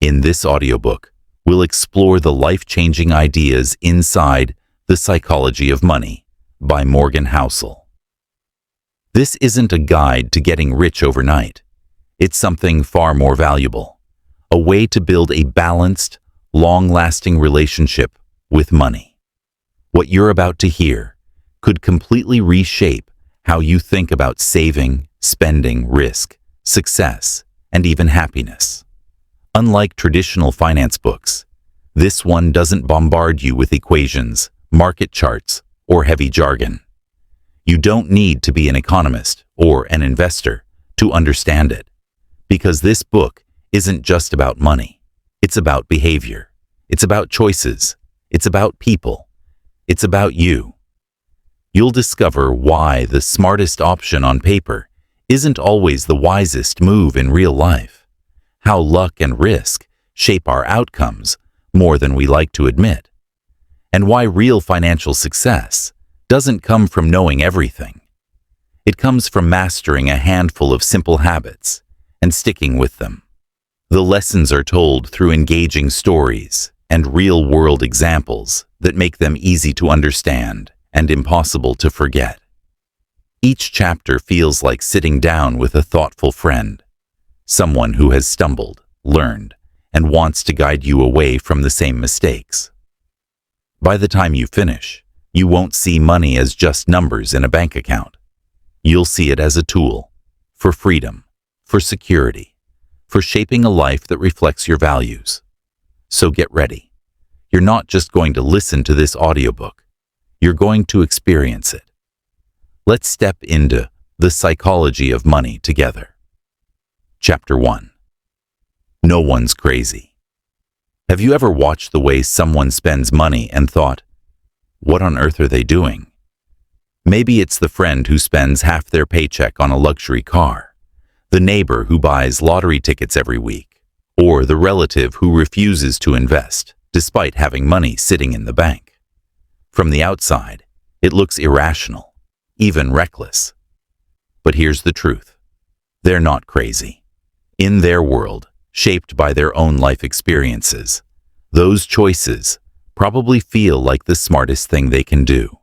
In this audiobook, we'll explore the life-changing ideas inside The Psychology of Money by Morgan Housel. This isn't a guide to getting rich overnight. It's something far more valuable, a way to build a balanced, long-lasting relationship with money. What you're about to hear could completely reshape how you think about saving, spending, risk, success, and even happiness. Unlike traditional finance books, this one doesn't bombard you with equations, market charts, or heavy jargon. You don't need to be an economist or an investor to understand it, because this book isn't just about money. It's about behavior. It's about choices. It's about people. It's about you. You'll discover why the smartest option on paper isn't always the wisest move in real life, how luck and risk shape our outcomes more than we like to admit, and why real financial success doesn't come from knowing everything. It comes from mastering a handful of simple habits and sticking with them. The lessons are told through engaging stories and real-world examples that make them easy to understand and impossible to forget. Each chapter feels like sitting down with a thoughtful friend, someone who has stumbled, learned, and wants to guide you away from the same mistakes. By the time you finish, you won't see money as just numbers in a bank account. You'll see it as a tool for freedom, for security, for shaping a life that reflects your values. So get ready. You're not just going to listen to this audiobook. You're going to experience it. Let's step into The Psychology of Money together. Chapter 1. No one's crazy. Have you ever watched the way someone spends money and thought, what on earth are they doing? Maybe it's the friend who spends half their paycheck on a luxury car, the neighbor who buys lottery tickets every week, or the relative who refuses to invest despite having money sitting in the bank. From the outside, it looks irrational, even reckless. But here's the truth. They're not crazy. In their world, shaped by their own life experiences, those choices probably feel like the smartest thing they can do.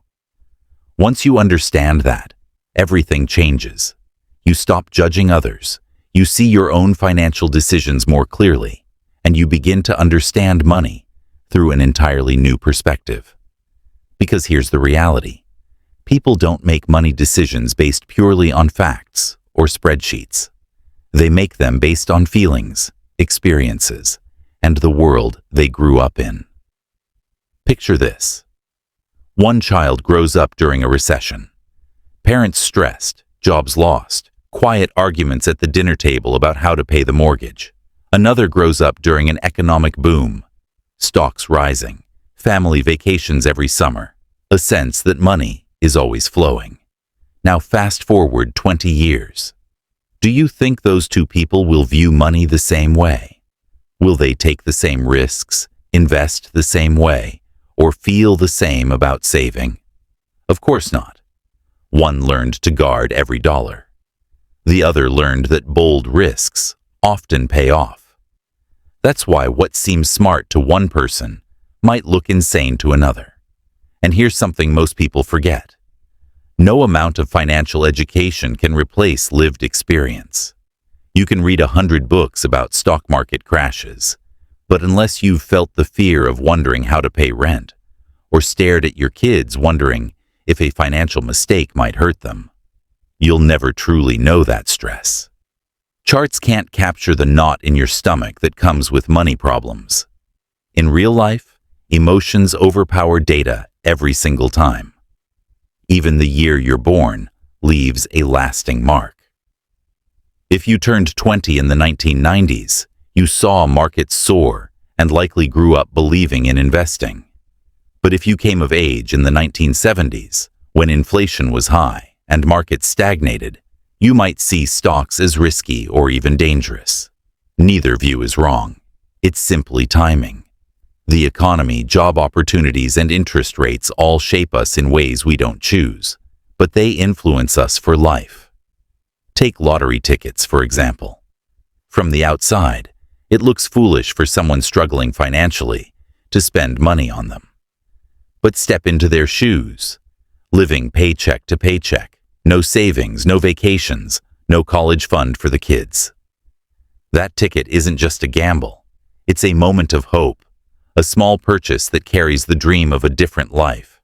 Once you understand that, everything changes. You stop judging others, you see your own financial decisions more clearly, and you begin to understand money through an entirely new perspective. Because here's the reality. People don't make money decisions based purely on facts or spreadsheets. They make them based on feelings, experiences, and the world they grew up in. Picture this. One child grows up during a recession. Parents stressed, jobs lost, quiet arguments at the dinner table about how to pay the mortgage. Another grows up during an economic boom. Stocks rising, family vacations every summer, a sense that money is always flowing. Now fast forward 20 years. Do you think those two people will view money the same way? Will they take the same risks, invest the same way, or feel the same about saving? Of course not. One learned to guard every dollar. The other learned that bold risks often pay off. That's why what seems smart to one person might look insane to another. And here's something most people forget. No amount of financial education can replace lived experience. You can read 100 books about stock market crashes, but unless you've felt the fear of wondering how to pay rent, or stared at your kids wondering if a financial mistake might hurt them, you'll never truly know that stress. Charts can't capture the knot in your stomach that comes with money problems. In real life, emotions overpower data every single time. Even the year you're born leaves a lasting mark. If you turned 20 in the 1990s, you saw markets soar and likely grew up believing in investing. But if you came of age in the 1970s, when inflation was high and markets stagnated, you might see stocks as risky or even dangerous. Neither view is wrong. It's simply timing. The economy, job opportunities, and interest rates all shape us in ways we don't choose, but they influence us for life. Take lottery tickets, for example. From the outside, It looks foolish for someone struggling financially to spend money on them. But step into their shoes, living paycheck to paycheck, no savings, no vacations, no college fund for the kids. That ticket isn't just a gamble. It's a moment of hope, a small purchase that carries the dream of a different life.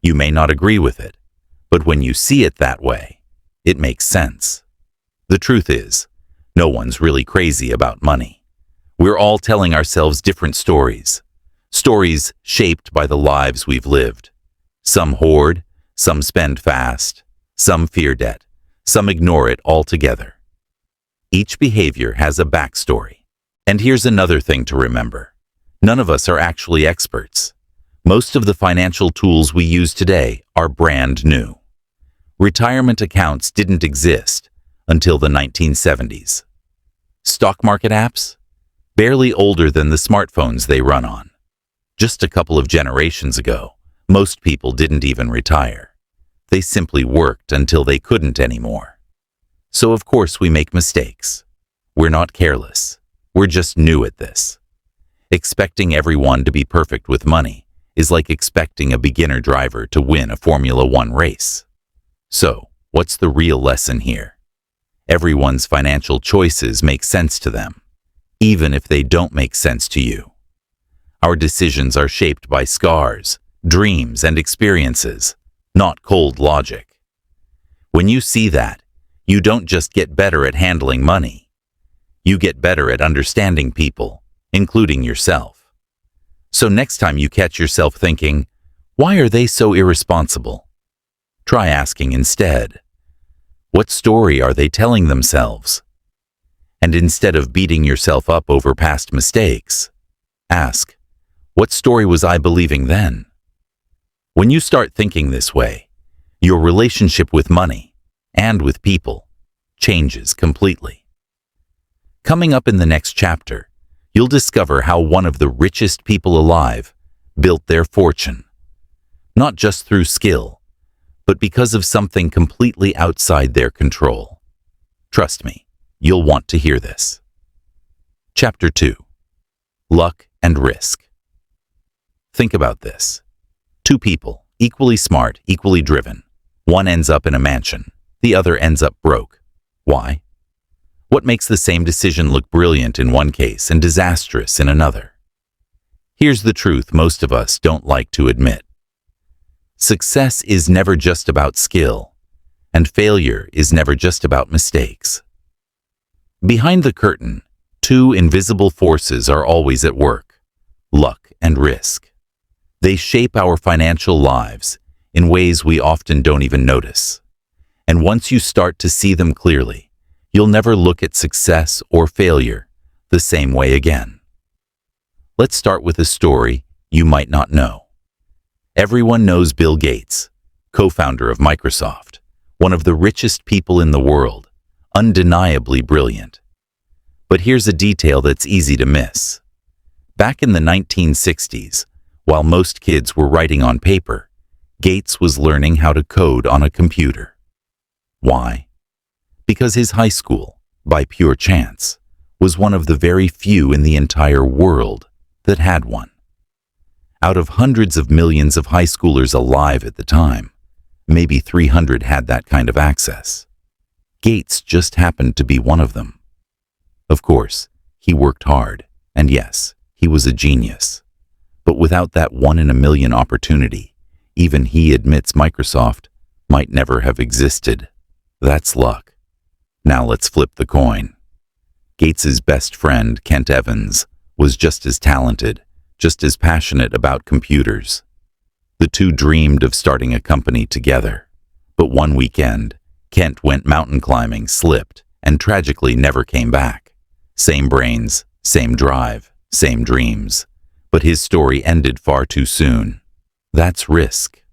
You may not agree with it, but when you see it that way, it makes sense. The truth is, no one's really crazy about money. We're all telling ourselves different stories, stories shaped by the lives we've lived. Some hoard, some spend fast, some fear debt, some ignore it altogether. Each behavior has a backstory. And here's another thing to remember. None of us are actually experts. Most of the financial tools we use today are brand new. Retirement accounts didn't exist until the 1970s. Stock market apps? Barely older than the smartphones they run on. Just a couple of generations ago, most people didn't even retire. They simply worked until they couldn't anymore. So of course we make mistakes. We're not careless. We're just new at this. Expecting everyone to be perfect with money is like expecting a beginner driver to win a Formula One race. So, what's the real lesson here? Everyone's financial choices make sense to them, even if they don't make sense to you. Our decisions are shaped by scars, dreams, and experiences, not cold logic. When you see that, you don't just get better at handling money. You get better at understanding people, including yourself. So next time you catch yourself thinking, why are they so irresponsible? Try asking instead, what story are they telling themselves? And instead of beating yourself up over past mistakes, ask, what story was I believing then? When you start thinking this way, your relationship with money and with people changes completely. Coming up in the next chapter, you'll discover how one of the richest people alive built their fortune, not just through skill, but because of something completely outside their control. Trust me, you'll want to hear this. Chapter 2. Luck and Risk. Think about this. Two people, equally smart, equally driven. One ends up in a mansion, the other ends up broke. Why? What makes the same decision look brilliant in one case and disastrous in another? Here's the truth most of us don't like to admit. Success is never just about skill, and failure is never just about mistakes. Behind the curtain, two invisible forces are always at work: luck and risk. They shape our financial lives in ways we often don't even notice. And once you start to see them clearly, you'll never look at success or failure the same way again. Let's start with a story you might not know. Everyone knows Bill Gates, co-founder of Microsoft, one of the richest people in the world, undeniably brilliant. But here's a detail that's easy to miss. Back in the 1960s, while most kids were writing on paper, Gates was learning how to code on a computer. Why? Because his high school, by pure chance, was one of the very few in the entire world that had one. Out of hundreds of millions of high schoolers alive at the time, maybe 300 had that kind of access. Gates just happened to be one of them. Of course, he worked hard, and yes, he was a genius. But without that 1 in a million opportunity, even he admits Microsoft might never have existed. That's luck. Now let's flip the coin. Gates's best friend, Kent Evans, was just as talented, just as passionate about computers. The two dreamed of starting a company together. But one weekend, Kent went mountain climbing, slipped, and tragically never came back. Same brains, same drive, same dreams. But his story ended far too soon. That's risk.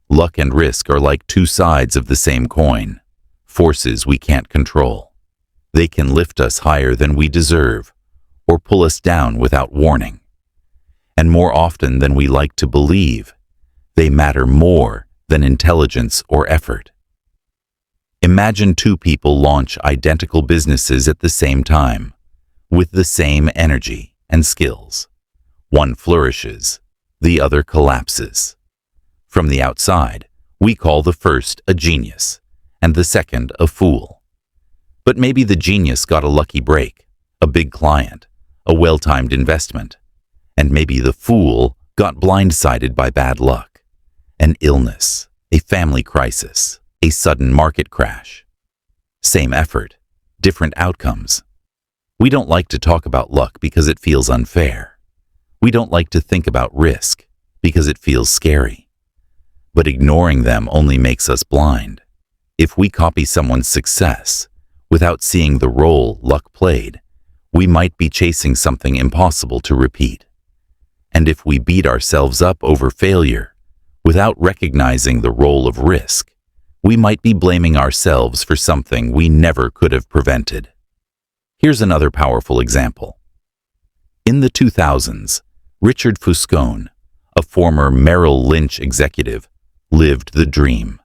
Luck and risk are like two sides of the same coin. Forces we can't control. They can lift us higher than we deserve, or pull us down without warning. And more often than we like to believe, they matter more than intelligence or effort. Imagine two people launch identical businesses at the same time. with the same energy and skills. One flourishes, the other collapses. From the outside, we call the first a genius and the second a fool. But maybe the genius got a lucky break, a big client, a well-timed investment, and maybe the fool got blindsided by bad luck, an illness, a family crisis, a sudden market crash. Same effort, different outcomes. We don't like to talk about luck because it feels unfair. We don't like to think about risk because it feels scary. But ignoring them only makes us blind. If we copy someone's success without seeing the role luck played, we might be chasing something impossible to repeat. And if we beat ourselves up over failure without recognizing the role of risk, we might be blaming ourselves for something we never could have prevented. Here's another powerful example. In the 2000s, Richard Fuscone, a former Merrill Lynch executive, lived the dream.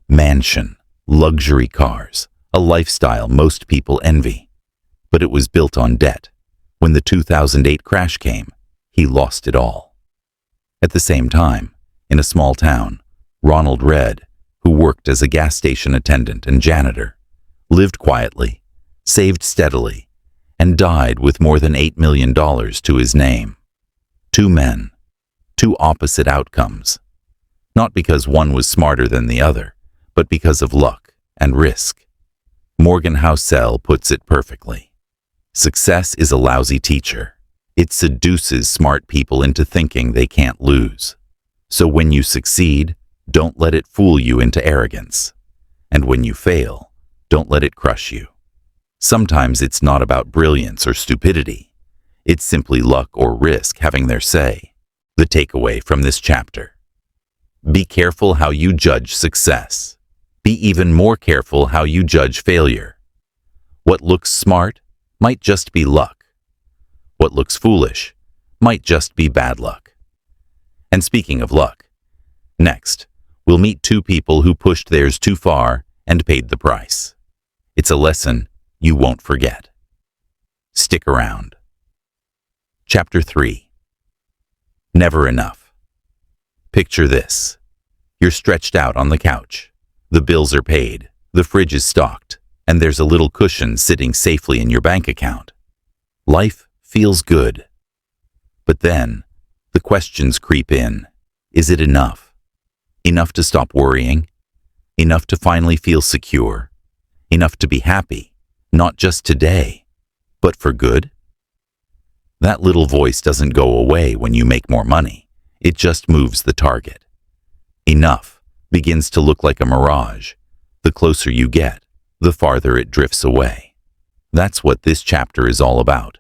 Mansion, luxury cars, a lifestyle most people envy. But it was built on debt. When the 2008 crash came, he lost it all. At the same time, in a small town, Ronald Read, who worked as a gas station attendant and janitor, lived quietly, saved steadily, and died with more than $8 million to his name. Two men, two opposite outcomes. Not because one was smarter than the other, but because of luck and risk. Morgan Housel puts it perfectly. Success is a lousy teacher. It seduces smart people into thinking they can't lose. So when you succeed, don't let it fool you into arrogance. And when you fail, don't let it crush you. Sometimes it's not about brilliance or stupidity. It's simply luck or risk having their say. The takeaway from this chapter: be careful how you judge success. Be even more careful how you judge failure. What looks smart might just be luck. What looks foolish might just be bad luck. And speaking of luck, next, we'll meet two people who pushed theirs too far and paid the price. It's a lesson you won't forget. Stick around. Chapter 3. Never enough. Picture this. You're stretched out on the couch. The bills are paid, the fridge is stocked, and there's a little cushion sitting safely in your bank account. Life feels good. But then, the questions creep in. Is it enough? Enough to stop worrying? Enough to finally feel secure? Enough to be happy, not just today, but for good? That little voice doesn't go away when you make more money. It just moves the target. Enough begins to look like a mirage. The closer you get, the farther it drifts away. That's what this chapter is all about.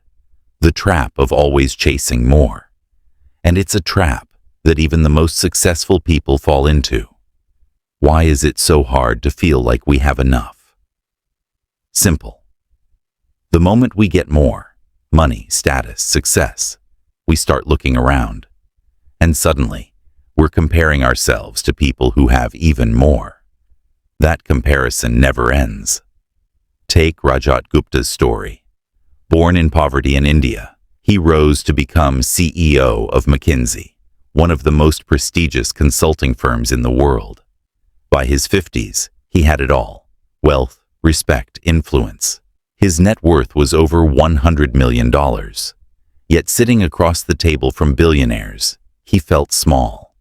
The trap of always chasing more. And it's a trap that even the most successful people fall into. Why is it so hard to feel like we have enough? Simple. The moment we get more, money, status, success, we start looking around. And suddenly, we're comparing ourselves to people who have even more. That comparison never ends. Take Rajat Gupta's story. Born in poverty in India, he rose to become CEO of McKinsey, one of the most prestigious consulting firms in the world. By his 50s, he had it all: wealth, respect, influence. His net worth was over $100 million. Yet sitting across the table from billionaires, he felt small.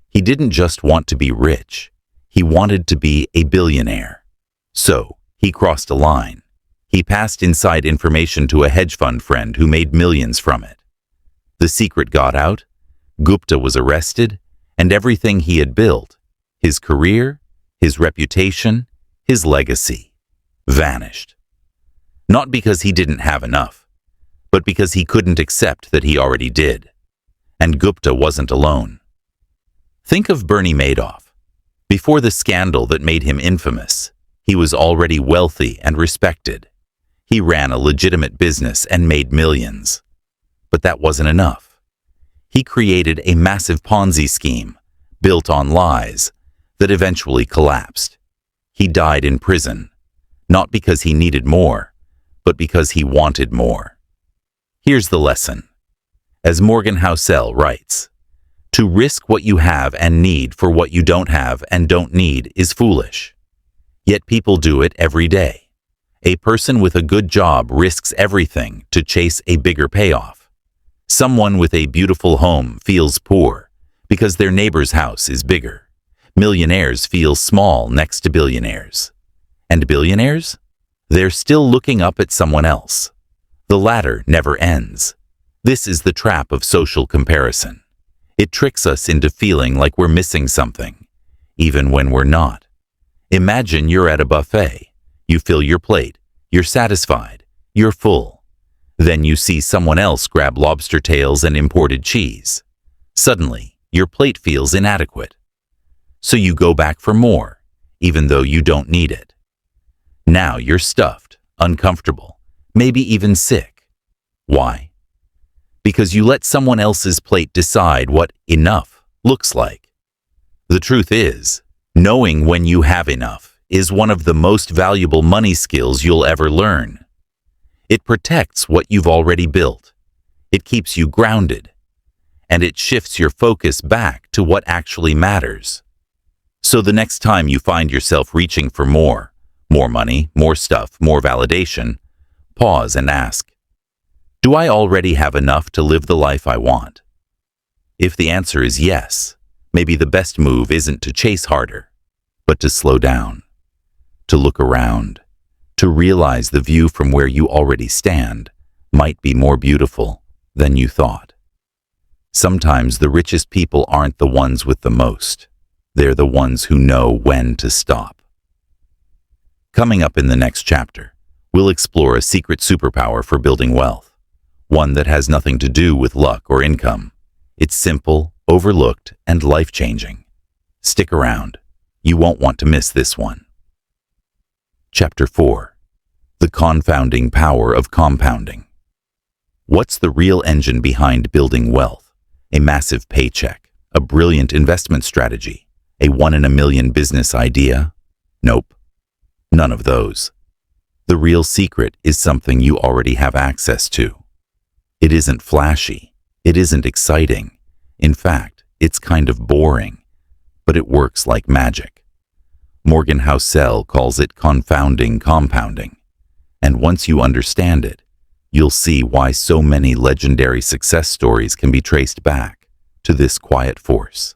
He didn't just want to be rich, he wanted to be a billionaire. So, he crossed a line. He passed inside information to a hedge fund friend who made millions from it. The secret got out, Gupta was arrested, and everything he had built, his career, his reputation, his legacy, vanished. Not because he didn't have enough, but because he couldn't accept that he already did. And Gupta wasn't alone. Think of Bernie Madoff. Before the scandal that made him infamous, he was already wealthy and respected. He ran a legitimate business and made millions. But that wasn't enough. He created a massive Ponzi scheme, built on lies, that eventually collapsed. He died in prison, not because he needed more, but because he wanted more. Here's the lesson. As Morgan Housel writes, to risk what you have and need for what you don't have and don't need is foolish. Yet people do it every day. A person with a good job risks everything to chase a bigger payoff. Someone with a beautiful home feels poor because their neighbor's house is bigger. Millionaires feel small next to billionaires. And billionaires? They're still looking up at someone else. The ladder never ends. This is the trap of social comparison. It tricks us into feeling like we're missing something, even when we're not. Imagine you're at a buffet. You fill your plate. You're satisfied. You're full. Then you see someone else grab lobster tails and imported cheese. Suddenly, your plate feels inadequate. So you go back for more, even though you don't need it. Now you're stuffed, uncomfortable, maybe even sick. Why? Because you let someone else's plate decide what enough looks like. The truth is, knowing when you have enough is one of the most valuable money skills you'll ever learn. It protects what you've already built. It keeps you grounded. And it shifts your focus back to what actually matters. So the next time you find yourself reaching for more money, more stuff, more validation, pause and ask, do I already have enough to live the life I want? If the answer is yes, maybe the best move isn't to chase harder, but to slow down, to look around, to realize the view from where you already stand might be more beautiful than you thought. Sometimes the richest people aren't the ones with the most. They're the ones who know when to stop. Coming up in the next chapter, we'll explore a secret superpower for building wealth. One that has nothing to do with luck or income. It's simple, overlooked, and life-changing. Stick around. You won't want to miss this one. Chapter 4. The Confounding Power of Compounding. What's the real engine behind building wealth? A massive paycheck? A brilliant investment strategy? A one-in-a-million business idea? Nope. None of those. The real secret is something you already have access to. It isn't flashy. It isn't exciting. In fact, it's kind of boring. But it works like magic. Morgan Housel calls it confounding compounding. And once you understand it, you'll see why so many legendary success stories can be traced back to this quiet force.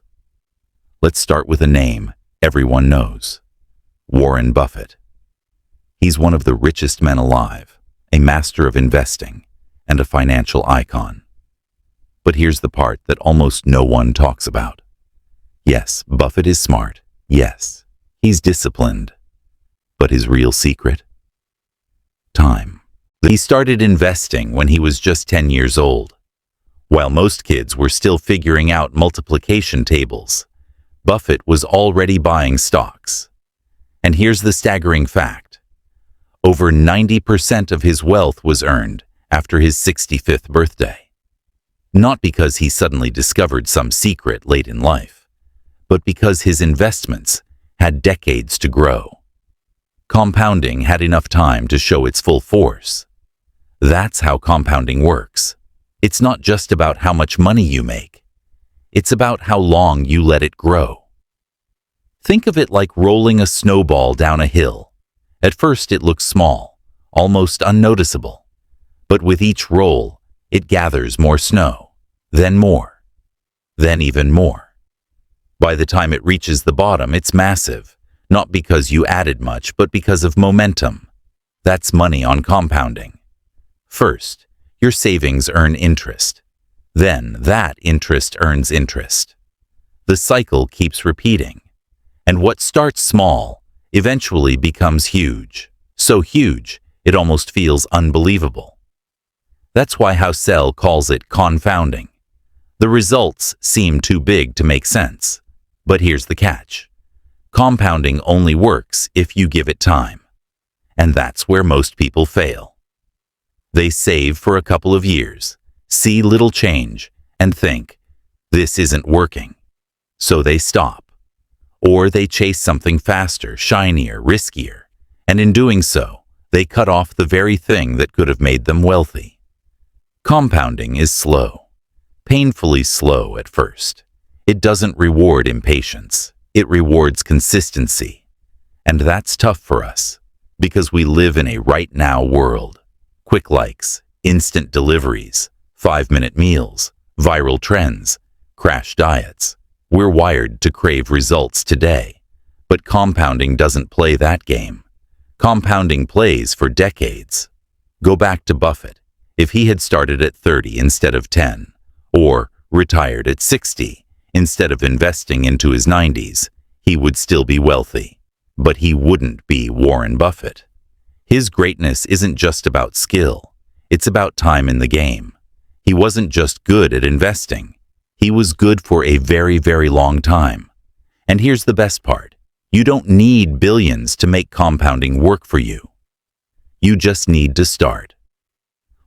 Let's start with a name everyone knows. Warren Buffett. He's one of the richest men alive, a master of investing, and a financial icon. But here's the part that almost no one talks about. Yes, Buffett is smart. Yes, he's disciplined. But his real secret? Time. He started investing when he was just 10 years old. While most kids were still figuring out multiplication tables, Buffett was already buying stocks. And here's the staggering fact. Over 90% of his wealth was earned after his 65th birthday. Not because he suddenly discovered some secret late in life, but because his investments had decades to grow. Compounding had enough time to show its full force. That's how compounding works. It's not just about how much money you make. It's about how long you let it grow. Think of it like rolling a snowball down a hill. At first it looks small, almost unnoticeable. But with each roll, it gathers more snow, then more, then even more. By the time it reaches the bottom, it's massive, not because you added much, but because of momentum. That's money on compounding. First, your savings earn interest. Then that interest earns interest. The cycle keeps repeating. And what starts small eventually becomes huge. So huge, it almost feels unbelievable. That's why Housel calls it confounding. The results seem too big to make sense. But here's the catch. Compounding only works if you give it time. And that's where most people fail. They save for a couple of years, see little change, and think, this isn't working. So they stop. Or they chase something faster, shinier, riskier. And in doing so, they cut off the very thing that could have made them wealthy. Compounding is slow, painfully slow at first. It doesn't reward impatience. It rewards consistency. And that's tough for us, because we live in a right-now world. Quick likes, instant deliveries, 5-minute meals, viral trends, crash diets. We're wired to crave results today. But compounding doesn't play that game. Compounding plays for decades. Go back to Buffett. If he had started at 30 instead of 10, or retired at 60 instead of investing into his 90s, he would still be wealthy. But he wouldn't be Warren Buffett. His greatness isn't just about skill. It's about time in the game. He wasn't just good at investing. He was good for a very, very long time. And here's the best part. You don't need billions to make compounding work for you. You just need to start.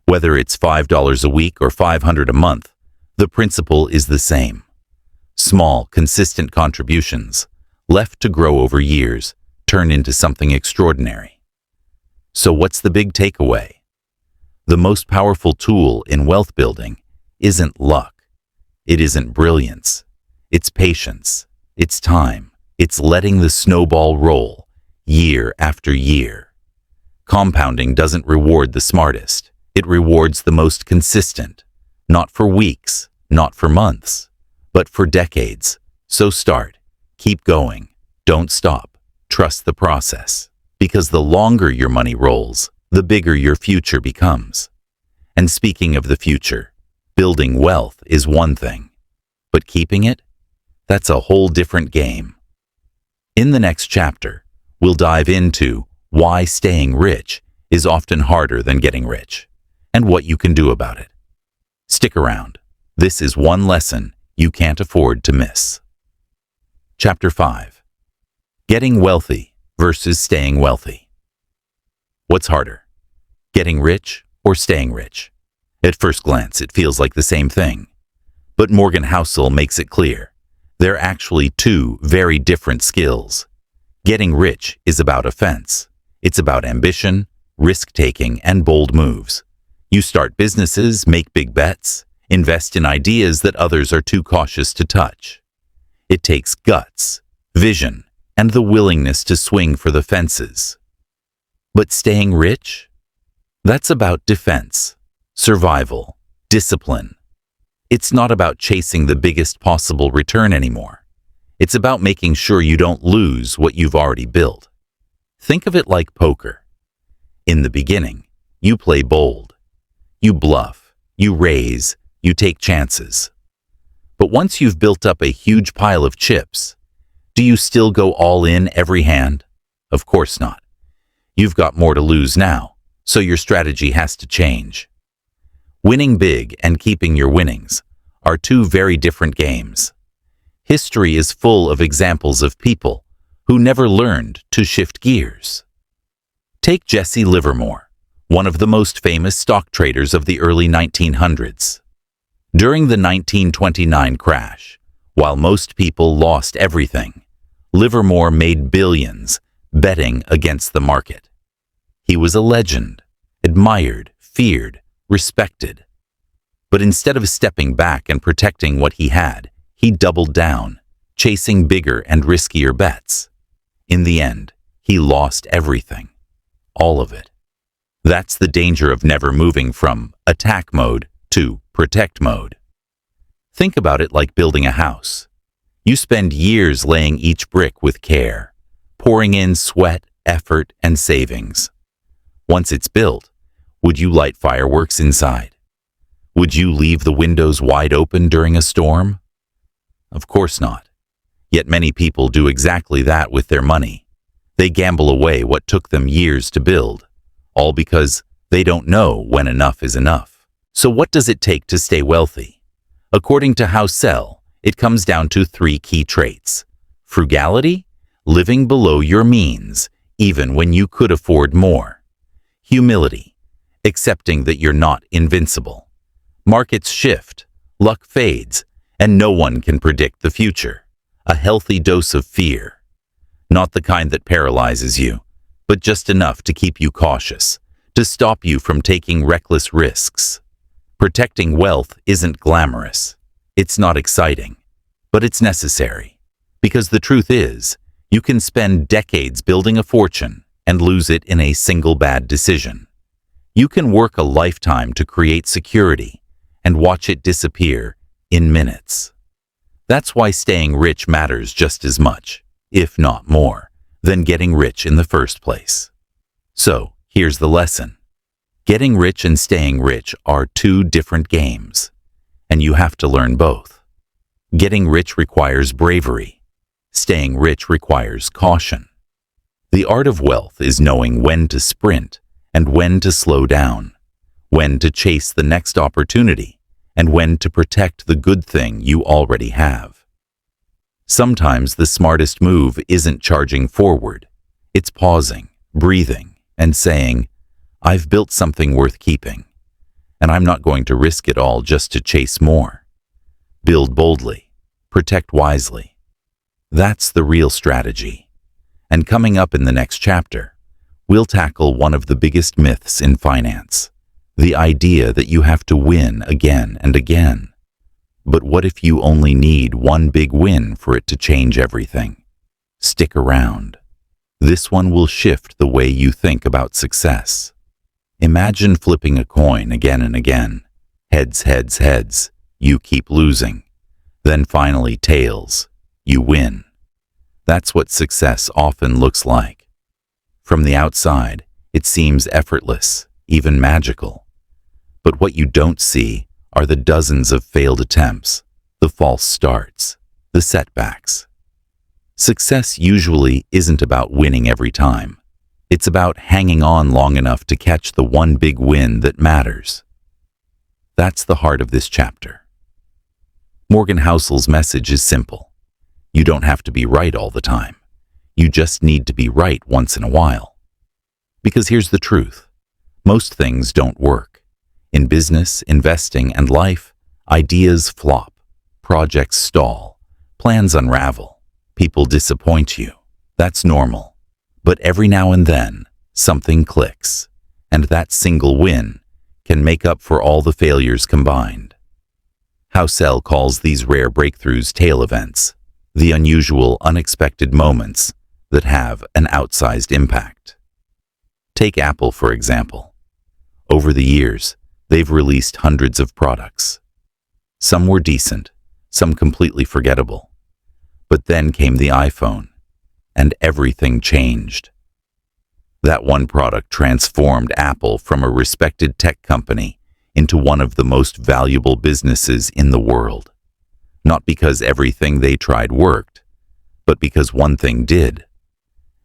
Whether it's $5 a week or $500 a month, the principle is the same. Small, consistent contributions, left to grow over years, turn into something extraordinary. So what's the big takeaway? The most powerful tool in wealth building isn't luck. It isn't brilliance. It's patience. It's time. It's letting the snowball roll, year after year. Compounding doesn't reward the smartest. It rewards the most consistent. Not for weeks, not for months, but for decades. So start. Keep going. Don't stop. Trust the process. Because the longer your money rolls, the bigger your future becomes. And speaking of the future, building wealth is one thing. But keeping it? That's a whole different game. In the next chapter, we'll dive into why staying rich is often harder than getting rich, and what you can do about it. Stick around. This is one lesson you can't afford to miss. Chapter 5. Getting wealthy versus staying wealthy. What's harder? Getting rich or staying rich? At first glance, it feels like the same thing. But Morgan Housel makes it clear. They're actually two very different skills. Getting rich is about offense. It's about ambition, risk-taking, and bold moves. You start businesses, make big bets, invest in ideas that others are too cautious to touch. It takes guts, vision, and the willingness to swing for the fences. But staying rich? That's about defense, survival, discipline. It's not about chasing the biggest possible return anymore. It's about making sure you don't lose what you've already built. Think of it like poker. In the beginning, you play bold. You bluff, you raise, you take chances. But once you've built up a huge pile of chips, do you still go all in every hand? Of course not. You've got more to lose now, so your strategy has to change. Winning big and keeping your winnings are two very different games. History is full of examples of people who never learned to shift gears. Take Jesse Livermore, one of the most famous stock traders of the early 1900s. During the 1929 crash, while most people lost everything, Livermore made billions betting against the market. He was a legend, admired, feared, respected. But instead of stepping back and protecting what he had, he doubled down, chasing bigger and riskier bets. In the end, he lost everything. All of it. That's the danger of never moving from attack mode to protect mode. Think about it like building a house. You spend years laying each brick with care, pouring in sweat, effort, and savings. Once it's built, would you light fireworks inside? Would you leave the windows wide open during a storm? Of course not. Yet many people do exactly that with their money. They gamble away what took them years to build, all because they don't know when enough is enough. So what does it take to stay wealthy? According to Housel, it comes down to 3 key traits. Frugality, living below your means, even when you could afford more. Humility, accepting that you're not invincible. Markets shift, luck fades, and no one can predict the future. A healthy dose of fear. Not the kind that paralyzes you, but just enough to keep you cautious, to stop you from taking reckless risks. Protecting wealth isn't glamorous. It's not exciting, but it's necessary. Because the truth is, you can spend decades building a fortune and lose it in a single bad decision. You can work a lifetime to create security and watch it disappear in minutes. That's why staying rich matters just as much, if not more, than getting rich in the first place. So, here's the lesson. Getting rich and staying rich are two different games, and you have to learn both. Getting rich requires bravery. Staying rich requires caution. The art of wealth is knowing when to sprint and when to slow down, when to chase the next opportunity, and when to protect the good thing you already have. Sometimes the smartest move isn't charging forward. It's pausing, breathing, and saying, I've built something worth keeping, and I'm not going to risk it all just to chase more. Build boldly, protect wisely. That's the real strategy. And coming up in the next chapter, we'll tackle one of the biggest myths in finance, the idea that you have to win again and again. But what if you only need one big win for it to change everything? Stick around. This one will shift the way you think about success. Imagine flipping a coin again and again. Heads, heads, heads. You keep losing. Then finally tails. You win. That's what success often looks like. From the outside, it seems effortless, even magical. But what you don't see are the dozens of failed attempts, the false starts, the setbacks. Success usually isn't about winning every time. It's about hanging on long enough to catch the one big win that matters. That's the heart of this chapter. Morgan Housel's message is simple. You don't have to be right all the time. You just need to be right once in a while. Because here's the truth. Most things don't work. In business, investing, and life, ideas flop, projects stall, plans unravel, people disappoint you. That's normal. But every now and then, something clicks, and that single win can make up for all the failures combined. Housel calls these rare breakthroughs tail events, the unusual, unexpected moments that have an outsized impact. Take Apple, for example. Over the years, they've released hundreds of products. Some were decent, some completely forgettable. But then came the iPhone, and everything changed. That one product transformed Apple from a respected tech company into one of the most valuable businesses in the world. Not because everything they tried worked, but because one thing did.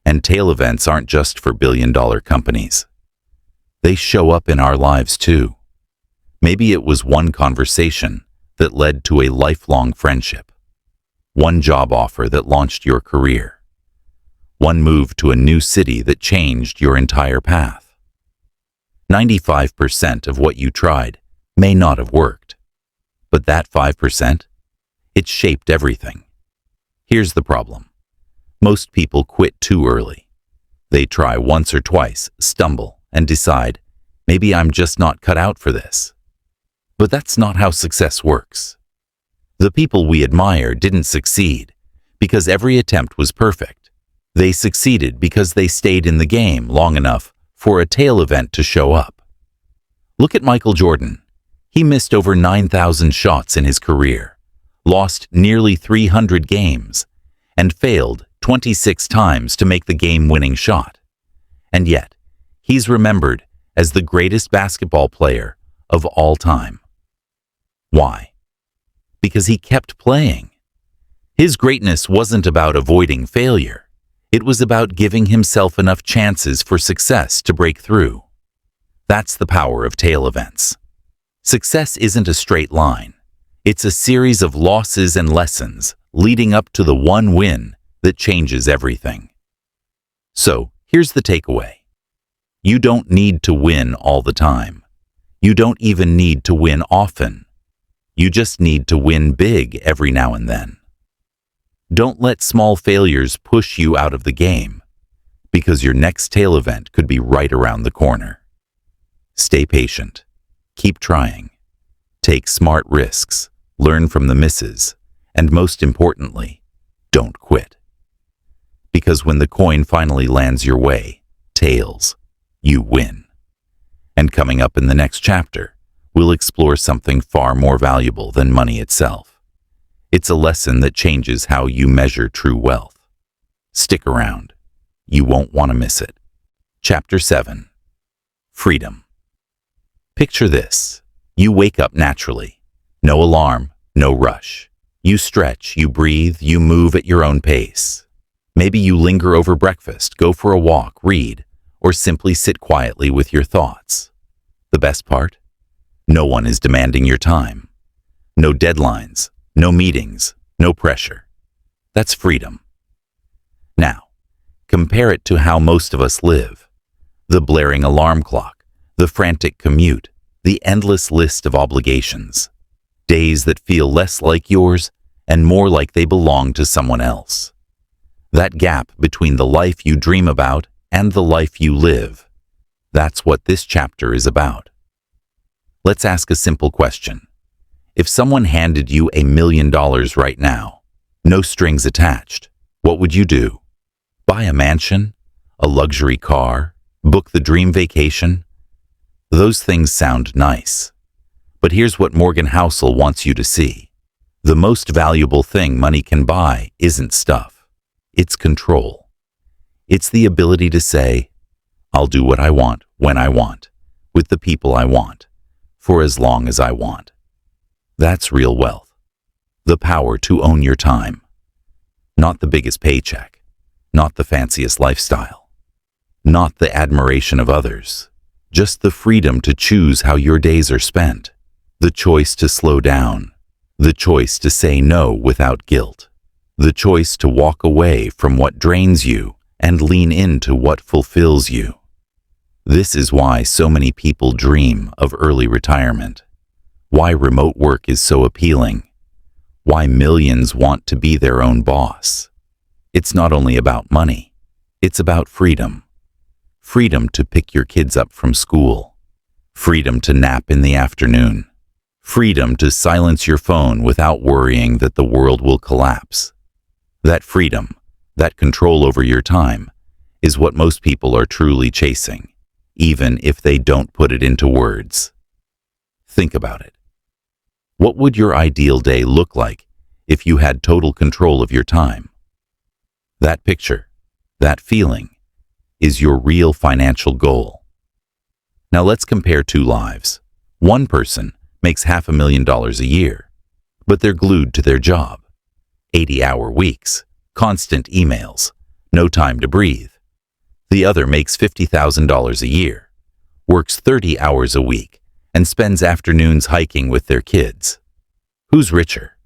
And tail events aren't just for billion-dollar companies. They show up in our lives too. Maybe it was one conversation that led to a lifelong friendship, one job offer that launched your career, one move to a new city that changed your entire path. 95% of what you tried may not have worked, but that 5%, it shaped everything. Here's the problem. Most people quit too early. They try once or twice, stumble, and decide, maybe I'm just not cut out for this. But that's not how success works. The people we admire didn't succeed because every attempt was perfect. They succeeded because they stayed in the game long enough for a tail event to show up. Look at Michael Jordan. He missed over 9,000 shots in his career, lost nearly 300 games, and failed 26 times to make the game-winning shot. And yet, he's remembered as the greatest basketball player of all time. Why? Because he kept playing. His greatness wasn't about avoiding failure. It was about giving himself enough chances for success to break through. That's the power of tail events. Success isn't a straight line. It's a series of losses and lessons leading up to the one win that changes everything. So, here's the takeaway. You don't need to win all the time. You don't even need to win often. You just need to win big every now and then. Don't let small failures push you out of the game, because your next tail event could be right around the corner. Stay patient. Keep trying. Take smart risks, learn from the misses, and most importantly, don't quit. Because when the coin finally lands your way, tails, you win. And coming up in the next chapter, we'll explore something far more valuable than money itself. It's a lesson that changes how you measure true wealth. Stick around. You won't want to miss it. Chapter 7. Freedom. Picture this. You wake up naturally. No alarm, no rush. You stretch, you breathe, you move at your own pace. Maybe you linger over breakfast, go for a walk, read, or simply sit quietly with your thoughts. The best part? No one is demanding your time. No deadlines, no meetings, no pressure. That's freedom. Now, compare it to how most of us live. The blaring alarm clock, the frantic commute, the endless list of obligations. Days that feel less like yours and more like they belong to someone else. That gap between the life you dream about and the life you live. That's what this chapter is about. Let's ask a simple question. If someone handed you $1 million right now, no strings attached, what would you do? Buy a mansion? A luxury car? Book the dream vacation? Those things sound nice. But here's what Morgan Housel wants you to see. The most valuable thing money can buy isn't stuff. It's control. It's the ability to say, I'll do what I want, when I want, with the people I want, for as long as I want. That's real wealth. The power to own your time. Not the biggest paycheck. Not the fanciest lifestyle. Not the admiration of others. Just the freedom to choose how your days are spent. The choice to slow down. The choice to say no without guilt. The choice to walk away from what drains you and lean into what fulfills you. This is why so many people dream of early retirement. Why remote work is so appealing. Why millions want to be their own boss. It's not only about money. It's about freedom. Freedom to pick your kids up from school. Freedom to nap in the afternoon. Freedom to silence your phone without worrying that the world will collapse. That freedom, that control over your time, is what most people are truly chasing, even if they don't put it into words. Think about it. What would your ideal day look like if you had total control of your time? That picture, that feeling, is your real financial goal. Now let's compare two lives. One person makes $500,000 a year, but they're glued to their job. 80-hour weeks, constant emails, no time to breathe. The other makes $50,000 a year, works 30 hours a week, and spends afternoons hiking with their kids. Who's richer?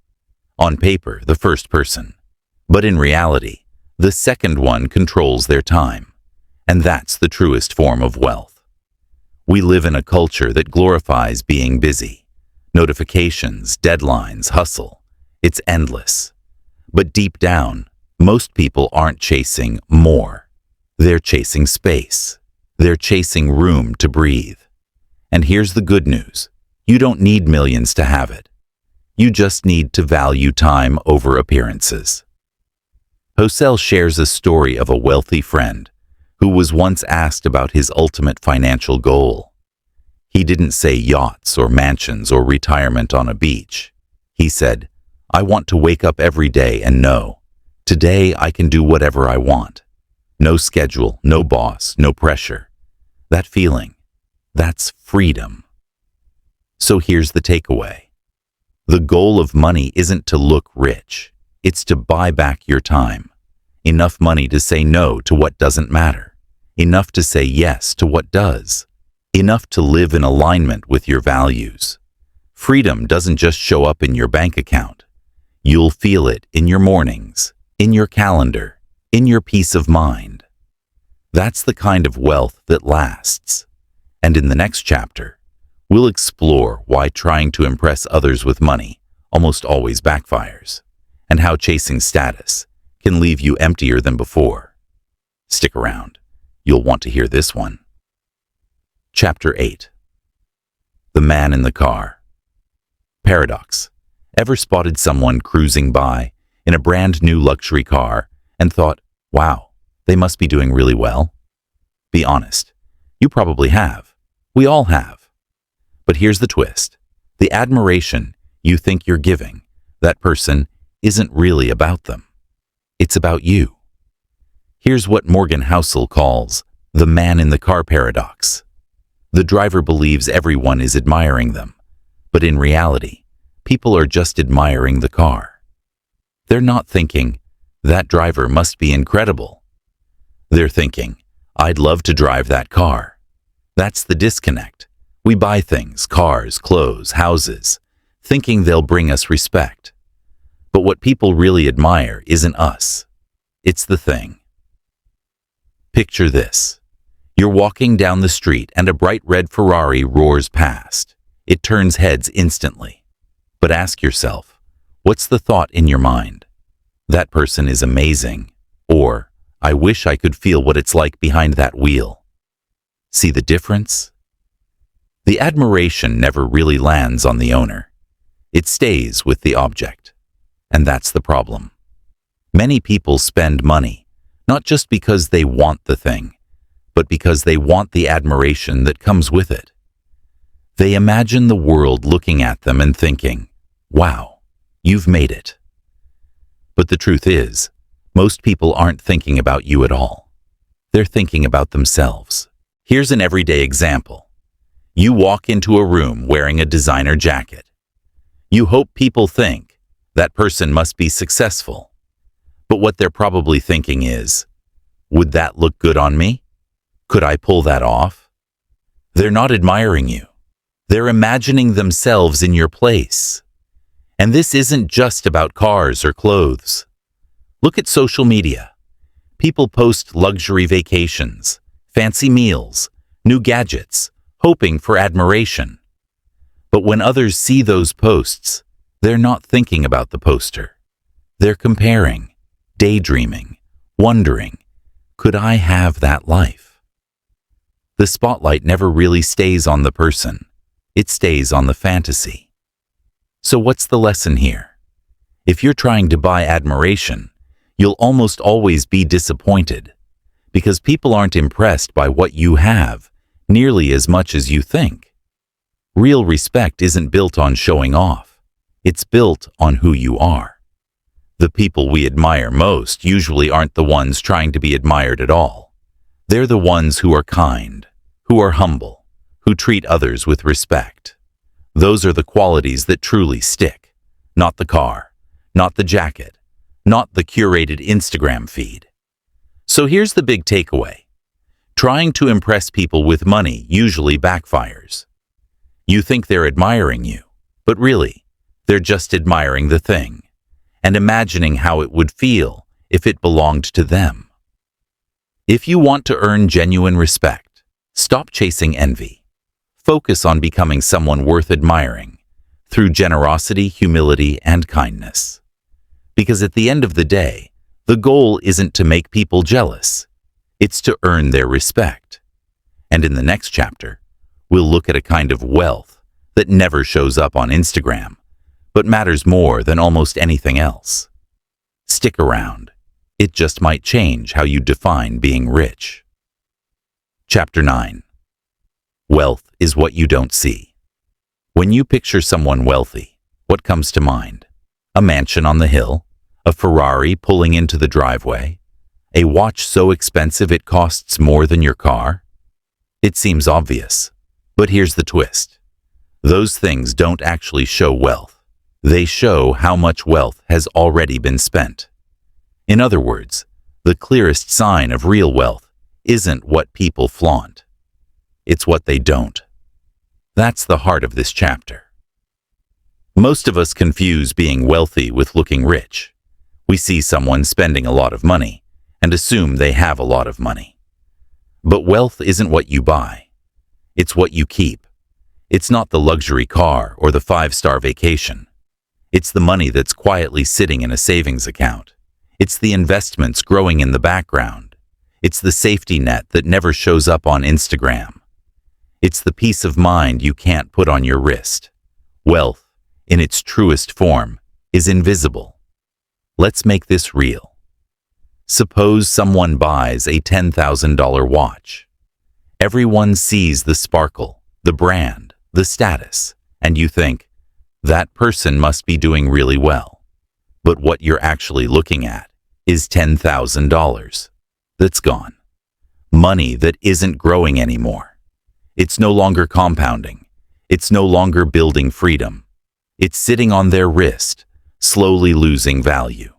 On paper, the first person. But in reality, the second one controls their time. And that's the truest form of wealth. We live in a culture that glorifies being busy. Notifications, deadlines, hustle. It's endless. But deep down, most people aren't chasing more. They're chasing space. They're chasing room to breathe. And here's the good news. You don't need millions to have it. You just need to value time over appearances. Housel shares a story of a wealthy friend who was once asked about his ultimate financial goal. He didn't say yachts or mansions or retirement on a beach. He said, I want to wake up every day and know, today I can do whatever I want. No schedule, no boss, no pressure. That feeling, that's freedom. So here's the takeaway. The goal of money isn't to look rich. It's to buy back your time. Enough money to say no to what doesn't matter. Enough to say yes to what does. Enough to live in alignment with your values. Freedom doesn't just show up in your bank account. You'll feel it in your mornings, in your calendar, in your peace of mind. That's the kind of wealth that lasts. And in the next chapter, we'll explore why trying to impress others with money almost always backfires, and how chasing status can leave you emptier than before. Stick around. You'll want to hear this one. Chapter 8. The Man in the Car. Paradox. Ever spotted someone cruising by in a brand new luxury car and thought, wow, they must be doing really well? Be honest. You probably have. We all have. But here's the twist. The admiration you think you're giving that person isn't really about them. It's about you. Here's what Morgan Housel calls the man in the car paradox. The driver believes everyone is admiring them, but in reality, people are just admiring the car. They're not thinking, that driver must be incredible. They're thinking, I'd love to drive that car. That's the disconnect. We buy things, cars, clothes, houses, thinking they'll bring us respect. But what people really admire isn't us. It's the thing. Picture this. You're walking down the street and a bright red Ferrari roars past. It turns heads instantly. But ask yourself, what's the thought in your mind? That person is amazing. Or, I wish I could feel what it's like behind that wheel. See the difference? The admiration never really lands on the owner. It stays with the object. And that's the problem. Many people spend money, not just because they want the thing, but because they want the admiration that comes with it. They imagine the world looking at them and thinking, wow, you've made it. But the truth is, most people aren't thinking about you at all. They're thinking about themselves. Here's an everyday example. You walk into a room wearing a designer jacket. You hope people think that person must be successful. But what they're probably thinking is, would that look good on me? Could I pull that off? They're not admiring you. They're imagining themselves in your place. And this isn't just about cars or clothes. Look at social media. People post luxury vacations, fancy meals, new gadgets, hoping for admiration. But when others see those posts, they're not thinking about the poster. They're comparing, daydreaming, wondering, could I have that life? The spotlight never really stays on the person. It stays on the fantasy. So what's the lesson here? If you're trying to buy admiration, you'll almost always be disappointed because people aren't impressed by what you have nearly as much as you think. Real respect isn't built on showing off. It's built on who you are. The people we admire most usually aren't the ones trying to be admired at all. They're the ones who are kind, who are humble, who treat others with respect. Those are the qualities that truly stick. Not the car, not the jacket, not the curated Instagram feed. So here's the big takeaway. Trying to impress people with money usually backfires. You think they're admiring you, but really, they're just admiring the thing and imagining how it would feel if it belonged to them. If you want to earn genuine respect, stop chasing envy. Focus on becoming someone worth admiring through generosity, humility, and kindness. Because at the end of the day, the goal isn't to make people jealous. It's to earn their respect. And in the next chapter, we'll look at a kind of wealth that never shows up on Instagram, but matters more than almost anything else. Stick around. It just might change how you define being rich. Chapter 9. Wealth is what you don't see. When you picture someone wealthy, what comes to mind? A mansion on the hill? A Ferrari pulling into the driveway? A watch so expensive it costs more than your car? It seems obvious, but here's the twist. Those things don't actually show wealth. They show how much wealth has already been spent. In other words, the clearest sign of real wealth isn't what people flaunt. It's what they don't. That's the heart of this chapter. Most of us confuse being wealthy with looking rich. We see someone spending a lot of money and assume they have a lot of money. But wealth isn't what you buy. It's what you keep. It's not the luxury car or the 5-star vacation. It's the money that's quietly sitting in a savings account. It's the investments growing in the background. It's the safety net that never shows up on Instagram. It's the peace of mind you can't put on your wrist. Wealth in its truest form, is invisible. Let's make this real. Suppose someone buys a $10,000 watch. Everyone sees the sparkle, the brand, the status, and you think, that person must be doing really well. But what you're actually looking at is $10,000 that's gone. Money that isn't growing anymore. It's no longer compounding. It's no longer building freedom. It's sitting on their wrist, slowly losing value.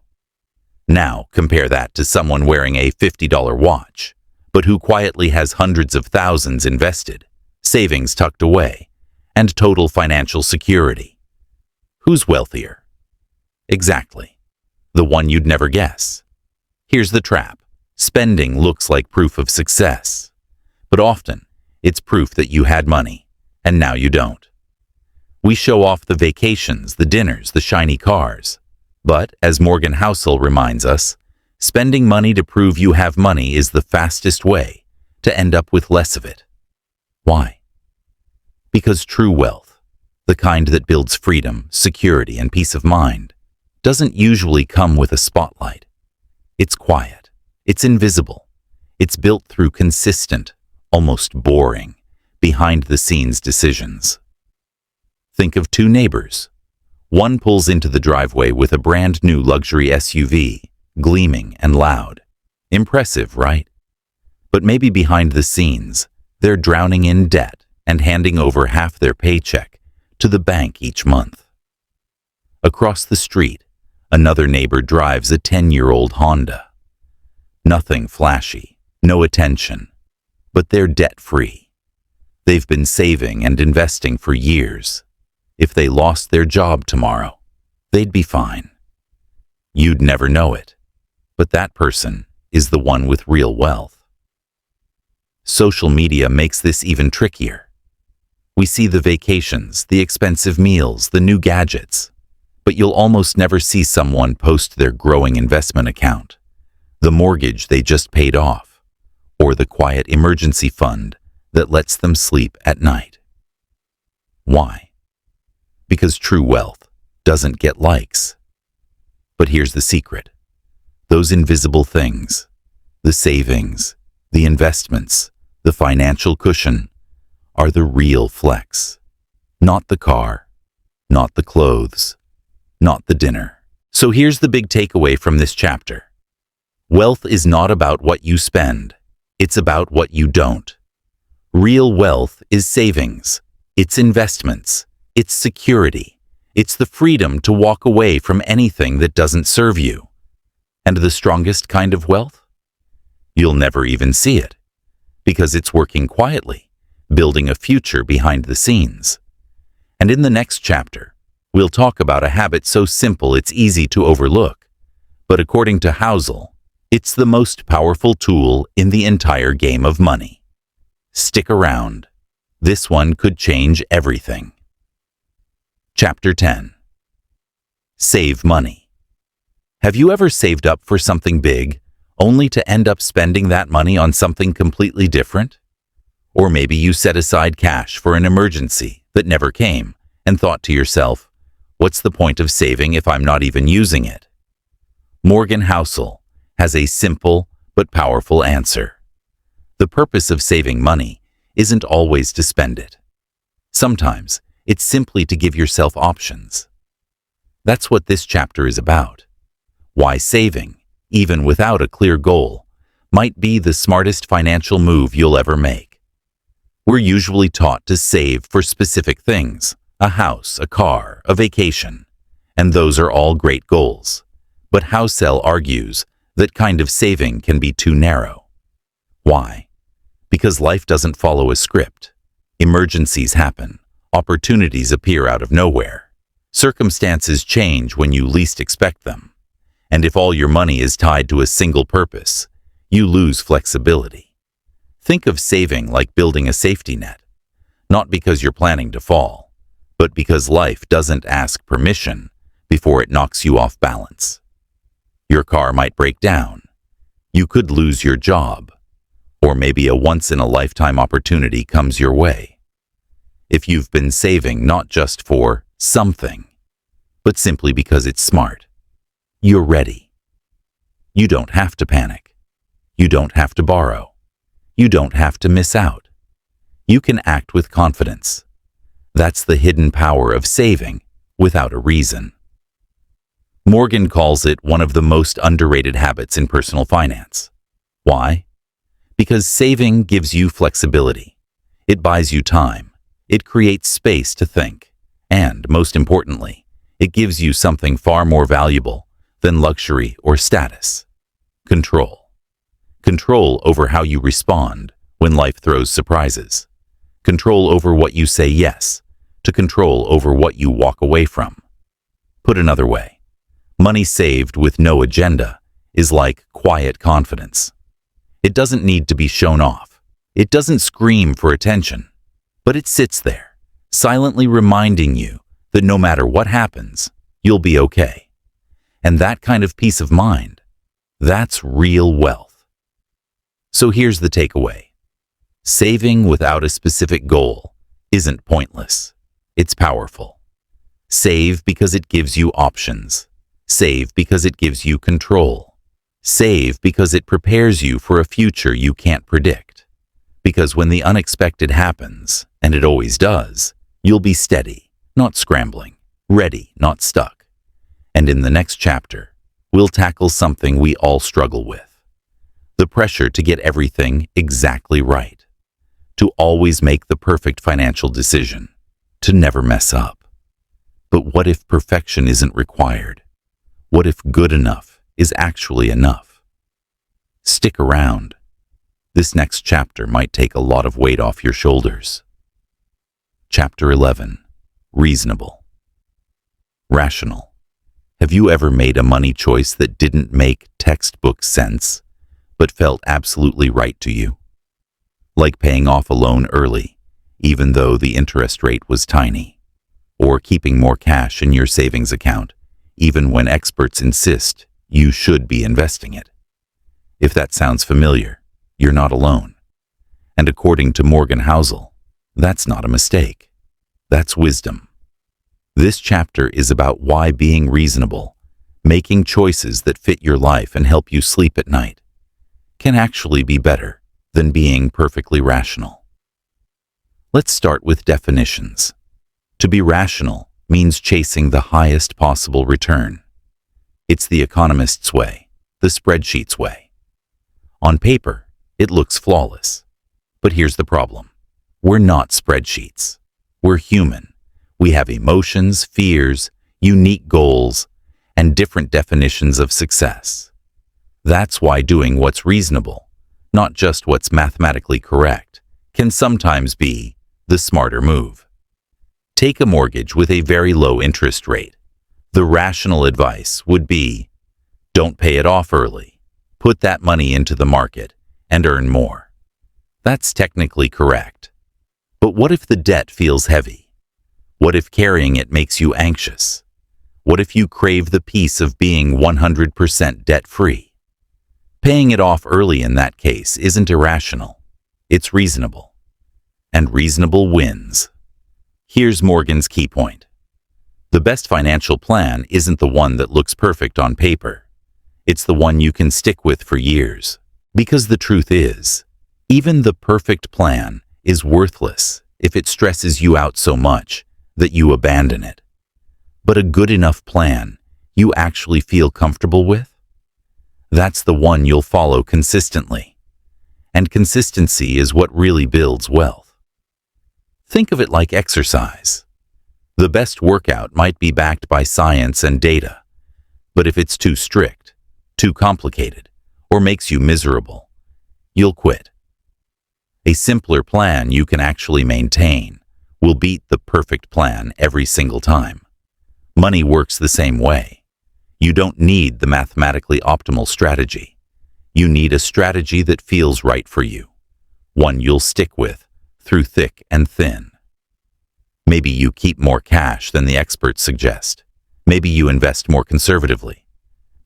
Now compare that to someone wearing a $50 watch, but who quietly has hundreds of thousands invested, savings tucked away, and total financial security. Who's wealthier? Exactly. The one you'd never guess. Here's the trap. Spending looks like proof of success, but often it's proof that you had money, and now you don't. We show off the vacations, the dinners, the shiny cars. But, as Morgan Housel reminds us, spending money to prove you have money is the fastest way to end up with less of it. Why? Because true wealth, the kind that builds freedom, security, and peace of mind, doesn't usually come with a spotlight. It's quiet. It's invisible. It's built through consistent, almost boring, behind-the-scenes decisions. Think of two neighbors. One pulls into the driveway with a brand new luxury SUV, gleaming and loud. Impressive, right? But maybe behind the scenes, they're drowning in debt and handing over half their paycheck to the bank each month. Across the street, another neighbor drives a 10-year-old Honda. Nothing flashy, no attention, but they're debt-free. They've been saving and investing for years. If they lost their job tomorrow, they'd be fine. You'd never know it, but that person is the one with real wealth. Social media makes this even trickier. We see the vacations, the expensive meals, the new gadgets, but you'll almost never see someone post their growing investment account, the mortgage they just paid off, or the quiet emergency fund that lets them sleep at night. Why? Because true wealth doesn't get likes. But here's the secret. Those invisible things, the savings, the investments, the financial cushion, are the real flex. Not the car, not the clothes, not the dinner. So here's the big takeaway from this chapter. Wealth is not about what you spend. It's about what you don't. Real wealth is savings. It's investments. It's security. It's the freedom to walk away from anything that doesn't serve you. And the strongest kind of wealth? You'll never even see it, because it's working quietly, building a future behind the scenes. And in the next chapter, we'll talk about a habit so simple it's easy to overlook, but according to Housel, it's the most powerful tool in the entire game of money. Stick around. This one could change everything. Chapter 10. Save money. Have you ever saved up for something big, only to end up spending that money on something completely different? Or maybe you set aside cash for an emergency that never came and thought to yourself, what's the point of saving if I'm not even using it? Morgan Housel has a simple but powerful answer. The purpose of saving money isn't always to spend it. Sometimes, it's simply to give yourself options. That's what this chapter is about. Why saving, even without a clear goal, might be the smartest financial move you'll ever make. We're usually taught to save for specific things, a house, a car, a vacation, and those are all great goals. But Housel argues that kind of saving can be too narrow. Why? Because life doesn't follow a script. Emergencies happen. Opportunities appear out of nowhere. Circumstances change when you least expect them. And if all your money is tied to a single purpose, you lose flexibility. Think of saving like building a safety net, not because you're planning to fall, but because life doesn't ask permission before it knocks you off balance. Your car might break down. You could lose your job, or maybe a once-in-a-lifetime opportunity comes your way. If you've been saving not just for something, but simply because it's smart. You're ready. You don't have to panic. You don't have to borrow. You don't have to miss out. You can act with confidence. That's the hidden power of saving without a reason. Morgan calls it one of the most underrated habits in personal finance. Why? Because saving gives you flexibility. It buys you time. It creates space to think. And, most importantly, it gives you something far more valuable than luxury or status. Control. Control over how you respond when life throws surprises. Control over what you say yes to control over what you walk away from. Put another way, money saved with no agenda is like quiet confidence. It doesn't need to be shown off. It doesn't scream for attention, but it sits there, silently reminding you that no matter what happens, you'll be okay. And that kind of peace of mind, that's real wealth. So here's the takeaway. Saving without a specific goal isn't pointless. It's powerful. Save because it gives you options. Save because it gives you control. Save because it prepares you for a future you can't predict. Because when the unexpected happens, and it always does, you'll be steady, not scrambling, ready, not stuck. And in the next chapter, we'll tackle something we all struggle with. The pressure to get everything exactly right. To always make the perfect financial decision. To never mess up. But what if perfection isn't required? What if good enough is actually enough? Stick around. This next chapter might take a lot of weight off your shoulders. Chapter 11. Reasonable. Rational. Have you ever made a money choice that didn't make textbook sense, but felt absolutely right to you? Like paying off a loan early, even though the interest rate was tiny, or keeping more cash in your savings account, even when experts insist you should be investing it. If that sounds familiar, you're not alone. And according to Morgan Housel, that's not a mistake. That's wisdom. This chapter is about why being reasonable, making choices that fit your life and help you sleep at night, can actually be better than being perfectly rational. Let's start with definitions. To be rational means chasing the highest possible return. It's the economist's way, the spreadsheet's way. On paper, it looks flawless. But here's the problem. We're not spreadsheets. We're human. We have emotions, fears, unique goals, and different definitions of success. That's why doing what's reasonable, not just what's mathematically correct, can sometimes be the smarter move. Take a mortgage with a very low interest rate. The rational advice would be, don't pay it off early. Put that money into the market and earn more. That's technically correct. But what if the debt feels heavy? What if carrying it makes you anxious? What if you crave the peace of being 100% debt-free? Paying it off early in that case isn't irrational. It's reasonable. And reasonable wins. Here's Morgan's key point. The best financial plan isn't the one that looks perfect on paper. It's the one you can stick with for years. Because the truth is, even the perfect plan is worthless if it stresses you out so much that you abandon it. But a good enough plan you actually feel comfortable with? That's the one you'll follow consistently. And consistency is what really builds wealth. Think of it like exercise. The best workout might be backed by science and data, but if it's too strict, too complicated, or makes you miserable, you'll quit. A simpler plan you can actually maintain will beat the perfect plan every single time. Money works the same way. You don't need the mathematically optimal strategy. You need a strategy that feels right for you, one you'll stick with through thick and thin. Maybe you keep more cash than the experts suggest. Maybe you invest more conservatively.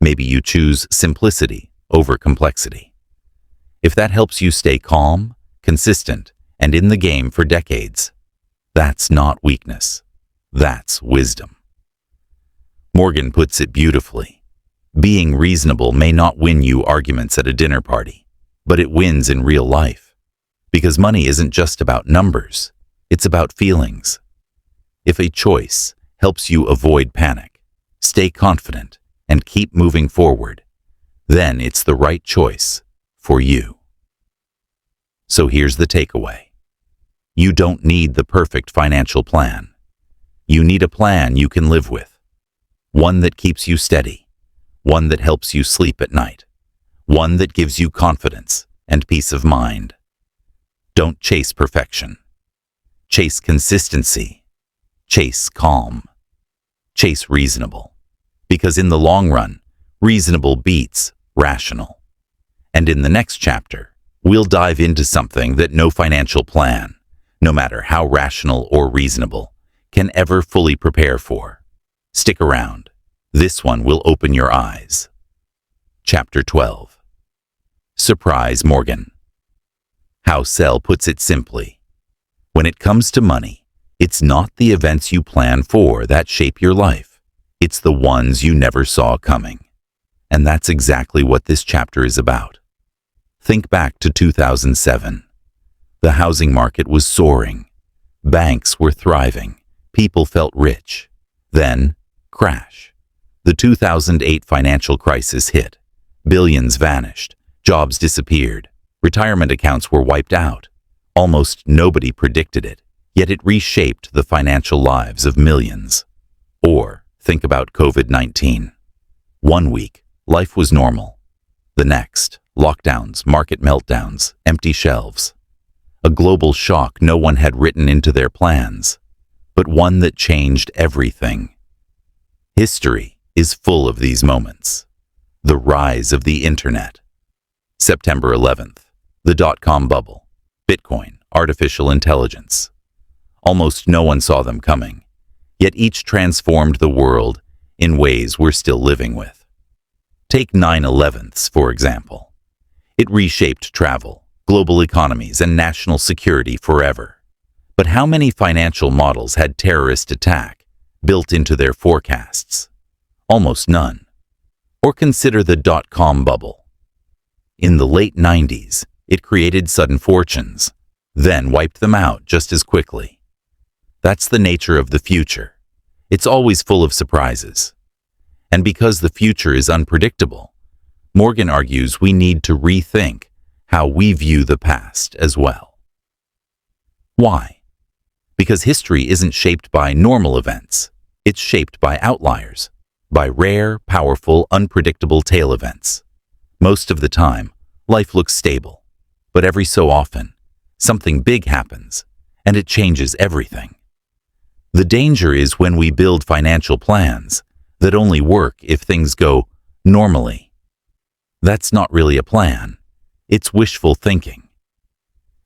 Maybe you choose simplicity over complexity. If that helps you stay calm, consistent, and in the game for decades, that's not weakness. That's wisdom. Morgan puts it beautifully. Being reasonable may not win you arguments at a dinner party, but it wins in real life. Because money isn't just about numbers, it's about feelings. If a choice helps you avoid panic, stay confident, and keep moving forward, then it's the right choice for you. So here's the takeaway. You don't need the perfect financial plan. You need a plan you can live with. One that keeps you steady. One that helps you sleep at night. One that gives you confidence and peace of mind. Don't chase perfection. Chase consistency. Chase calm. Chase reasonable. Because in the long run, reasonable beats rational. And in the next chapter, we'll dive into something that no financial plan, no matter how rational or reasonable, can ever fully prepare for. Stick around. This one will open your eyes. Chapter 12. Surprise Morgan. Housel puts it simply. When it comes to money, it's not the events you plan for that shape your life. It's the ones you never saw coming. And that's exactly what this chapter is about. Think back to 2007. The housing market was soaring. Banks were thriving. People felt rich. Then, crash. The 2008 financial crisis hit. Billions vanished. Jobs disappeared. Retirement accounts were wiped out. Almost nobody predicted it, yet it reshaped the financial lives of millions. Or, think about COVID-19. 1 week, life was normal. The next, lockdowns, market meltdowns, empty shelves. A global shock no one had written into their plans, but one that changed everything. History is full of these moments. The rise of the internet. September 11th, the dot-com bubble, Bitcoin, artificial intelligence. Almost no one saw them coming, yet each transformed the world in ways we're still living with. Take 9/11s, for example. It reshaped travel, global economies, and national security forever. But how many financial models had terrorist attack built into their forecasts? Almost none. Or consider the dot-com bubble. In the late 90s, it created sudden fortunes, then wiped them out just as quickly. That's the nature of the future. It's always full of surprises. And because the future is unpredictable, Morgan argues we need to rethink how we view the past as well. Why? Because history isn't shaped by normal events. It's shaped by outliers, by rare, powerful, unpredictable tail events. Most of the time, life looks stable, but every so often, something big happens, and it changes everything. The danger is when we build financial plans that only work if things go normally. That's not really a plan. It's wishful thinking.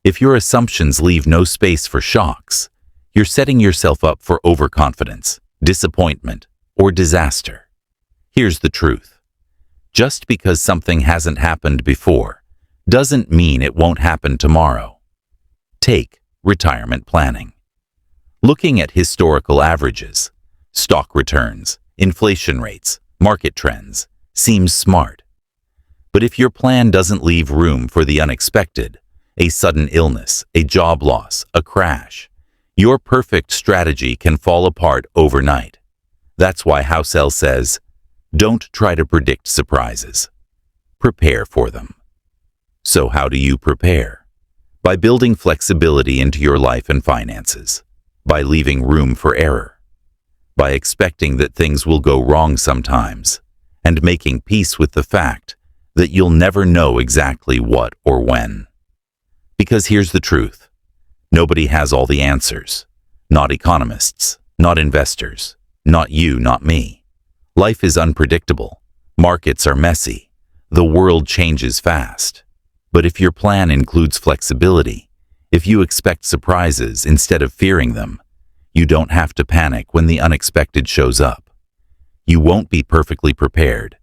If your assumptions leave no space for shocks, you're setting yourself up for overconfidence, disappointment, or disaster. Here's the truth. Just because something hasn't happened before doesn't mean it won't happen tomorrow. Take retirement planning. Looking at historical averages, stock returns, inflation rates, market trends seems smart. But if your plan doesn't leave room for the unexpected, a sudden illness, a job loss, a crash, your perfect strategy can fall apart overnight. That's why Housel says, don't try to predict surprises. Prepare for them. So how do you prepare? By building flexibility into your life and finances. By leaving room for error. By expecting that things will go wrong sometimes, and making peace with the fact that you'll never know exactly what or when. Because here's the truth. Nobody has all the answers. Not economists, not investors, not you, not me. Life is unpredictable. Markets are messy. The world changes fast. But if your plan includes flexibility, if you expect surprises instead of fearing them, you don't have to panic when the unexpected shows up. You won't be perfectly prepared,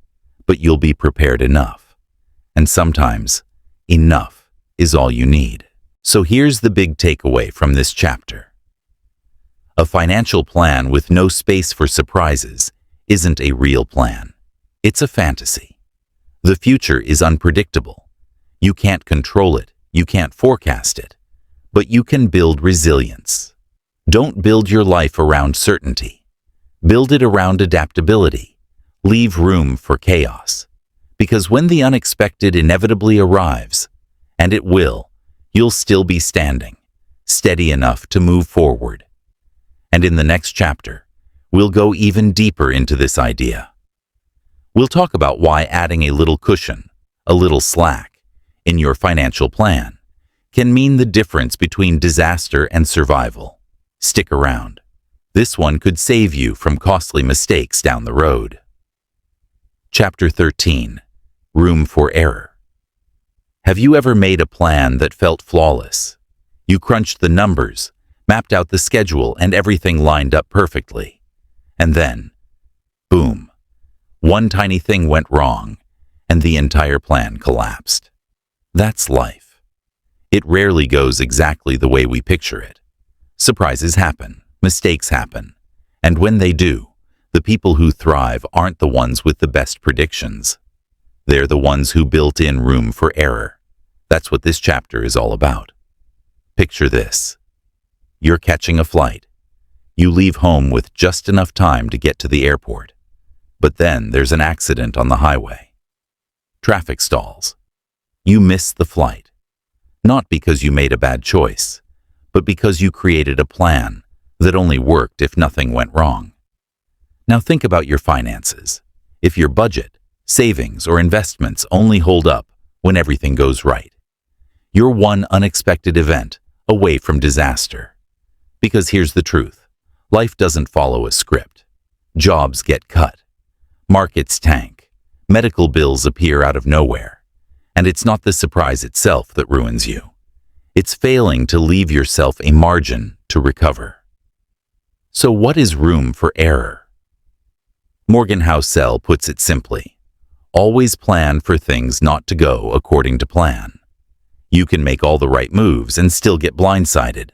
but you'll be prepared enough. And sometimes, enough is all you need. So here's the big takeaway from this chapter. A financial plan with no space for surprises isn't a real plan. It's a fantasy. The future is unpredictable. You can't control it, you can't forecast it, but you can build resilience. Don't build your life around certainty. Build it around adaptability. Leave room for chaos. Because when the unexpected inevitably arrives, and it will, you'll still be standing, steady enough to move forward. And in the next chapter, we'll go even deeper into this idea. We'll talk about why adding a little cushion, a little slack, in your financial plan can mean the difference between disaster and survival. Stick around. This one could save you from costly mistakes down the road. Chapter 13. Room for Error. Have you ever made a plan that felt flawless? You crunched the numbers, mapped out the schedule, and everything lined up perfectly. And then, boom, one tiny thing went wrong, and the entire plan collapsed. That's life. It rarely goes exactly the way we picture it. Surprises happen, mistakes happen, and when they do, the people who thrive aren't the ones with the best predictions. They're the ones who built in room for error. That's what this chapter is all about. Picture this. You're catching a flight. You leave home with just enough time to get to the airport. But then there's an accident on the highway. Traffic stalls. You miss the flight. Not because you made a bad choice, but because you created a plan that only worked if nothing went wrong. Now think about your finances. If your budget, savings, or investments only hold up when everything goes right, you're one unexpected event away from disaster. Because here's the truth. Life doesn't follow a script. Jobs get cut. Markets tank. Medical bills appear out of nowhere. And it's not the surprise itself that ruins you. It's failing to leave yourself a margin to recover. So what is room for error? Morgan Housel puts it simply. Always plan for things not to go according to plan. You can make all the right moves and still get blindsided.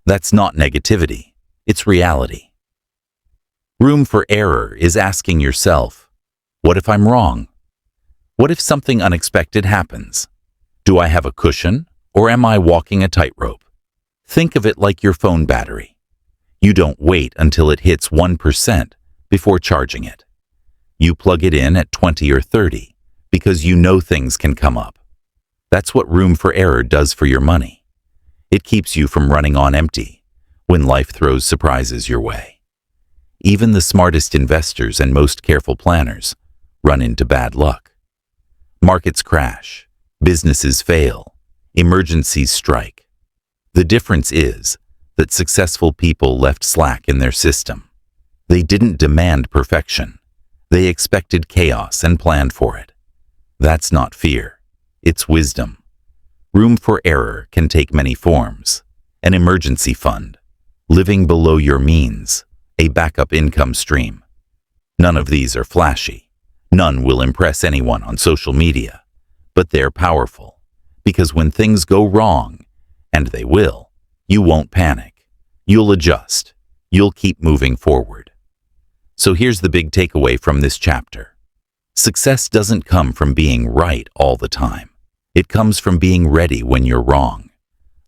That's not negativity, it's reality. Room for error is asking yourself, what if I'm wrong? What if something unexpected happens? Do I have a cushion, or am I walking a tightrope? Think of it like your phone battery. You don't wait until it hits 1% before charging it. You plug it in at 20 or 30 because you know things can come up. That's what room for error does for your money. It keeps you from running on empty when life throws surprises your way. Even the smartest investors and most careful planners run into bad luck. Markets crash, businesses fail, emergencies strike. The difference is that successful people left slack in their system. They didn't demand perfection. They expected chaos and planned for it. That's not fear. It's wisdom. Room for error can take many forms. An emergency fund, living below your means, a backup income stream. None of these are flashy. None will impress anyone on social media. But they're powerful, because when things go wrong, and they will, you won't panic. You'll adjust. You'll keep moving forward. So here's the big takeaway from this chapter. Success doesn't come from being right all the time. It comes from being ready when you're wrong.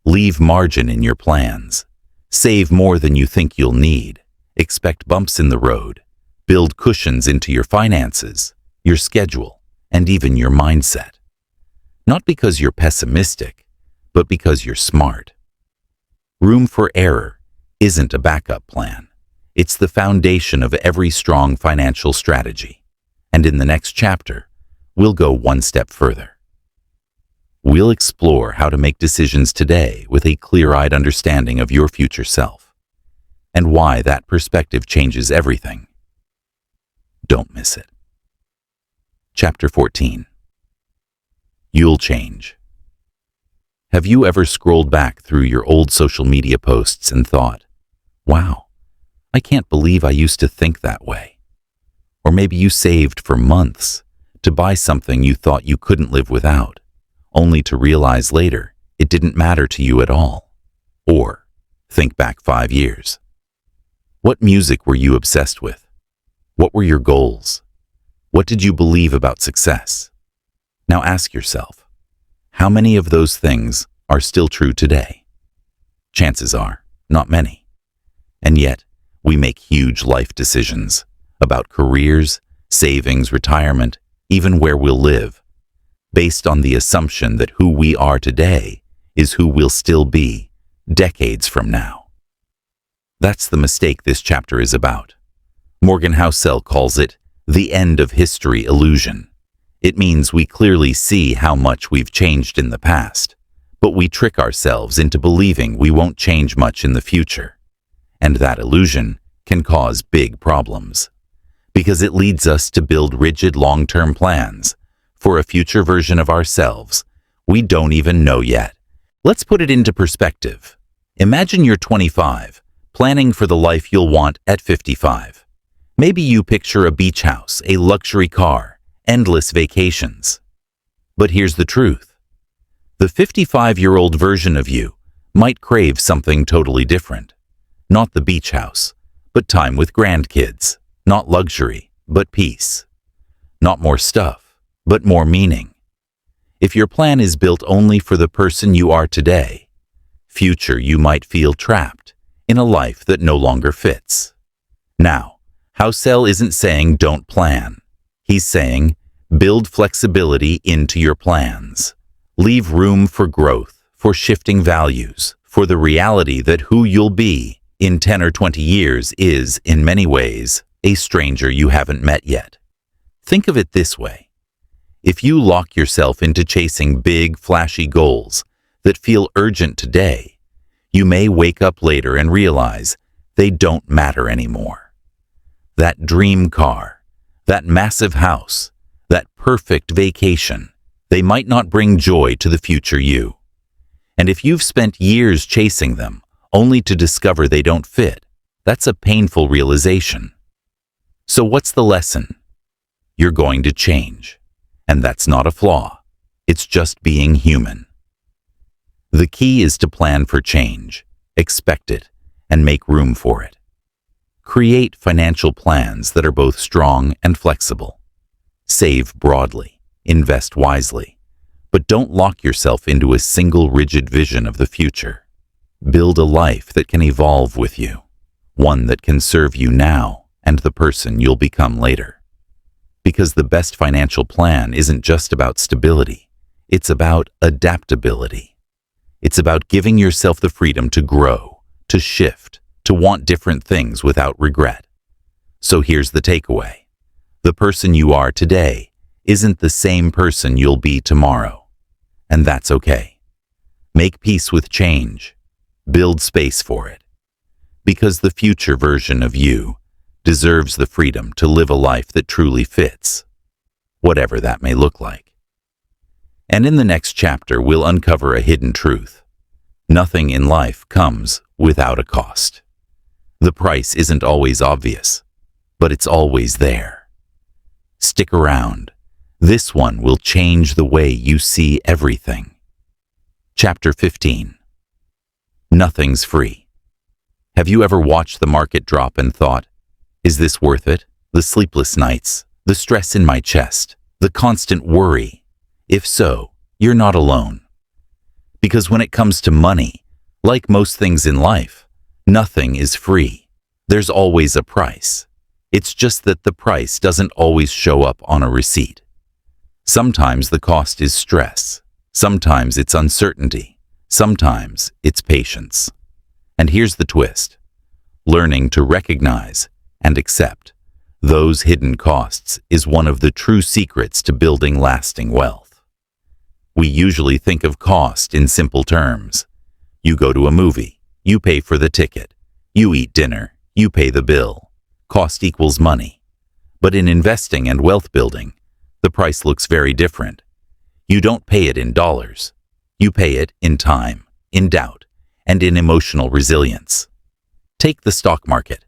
Leave margin in your plans. Save more than you think you'll need. Expect bumps in the road. Build cushions into your finances, your schedule, and even your mindset. Not because you're pessimistic, but because you're smart. Room for error isn't a backup plan. It's the foundation of every strong financial strategy. And in the next chapter, we'll go one step further. We'll explore how to make decisions today with a clear-eyed understanding of your future self, and why that perspective changes everything. Don't miss it. Chapter 14. You'll change. Have you ever scrolled back through your old social media posts and thought, wow, I can't believe I used to think that way? Or maybe you saved for months to buy something you thought you couldn't live without, only to realize later it didn't matter to you at all. Or think back 5 years. What music were you obsessed with? What were your goals? What did you believe about success? Now ask yourself, how many of those things are still true today? Chances are, not many. And yet, we make huge life decisions about careers, savings, retirement, even where we'll live, based on the assumption that who we are today is who we'll still be decades from now. That's the mistake this chapter is about. Morgan Housel calls it the end of history illusion. It means we clearly see how much we've changed in the past, but we trick ourselves into believing we won't change much in the future. And that illusion can cause big problems, because it leads us to build rigid long-term plans for a future version of ourselves we don't even know yet. Let's put it into perspective. Imagine you're 25, planning for the life you'll want at 55. Maybe you picture a beach house, a luxury car, endless vacations. But here's the truth. The 55-year-old version of you might crave something totally different. Not the beach house, but time with grandkids. Not luxury, but peace. Not more stuff, but more meaning. If your plan is built only for the person you are today, future you might feel trapped in a life that no longer fits. Now, Housel isn't saying don't plan. He's saying build flexibility into your plans. Leave room for growth, for shifting values, for the reality that who you'll be in 10 or 20 years is, in many ways, a stranger you haven't met yet. Think of it this way. If you lock yourself into chasing big, flashy goals that feel urgent today, you may wake up later and realize they don't matter anymore. That dream car, that massive house, that perfect vacation, they might not bring joy to the future you. And if you've spent years chasing them, only to discover they don't fit, that's a painful realization. So what's the lesson? You're going to change. And that's not a flaw. It's just being human. The key is to plan for change, expect it, and make room for it. Create financial plans that are both strong and flexible. Save broadly, invest wisely, but don't lock yourself into a single rigid vision of the future. Build a life that can evolve with you, one that can serve you now and the person you'll become later. Because the best financial plan isn't just about stability, it's about adaptability. It's about giving yourself the freedom to grow, to shift, to want different things without regret. So here's the takeaway. The person you are today isn't the same person you'll be tomorrow. And that's okay. Make peace with change. Build space for it. Because the future version of you deserves the freedom to live a life that truly fits, whatever that may look like. And in the next chapter, we'll uncover a hidden truth. Nothing in life comes without a cost. The price isn't always obvious, but it's always there. Stick around. This one will change the way you see everything. Chapter 15. Nothing's free. Have you ever watched the market drop and thought, is this worth it? The sleepless nights, the stress in my chest, the constant worry. If so, you're not alone. Because when it comes to money, like most things in life, nothing is free. There's always a price. It's just that the price doesn't always show up on a receipt. Sometimes the cost is stress. Sometimes it's uncertainty. Sometimes it's patience. And here's the twist. Learning to recognize and accept those hidden costs is one of the true secrets to building lasting wealth. We usually think of cost in simple terms. You go to a movie, you pay for the ticket. You eat dinner, you pay the bill. Cost equals money. But in investing and wealth building, the price looks very different. You don't pay it in dollars. You pay it in time, in doubt, and in emotional resilience. Take the stock market.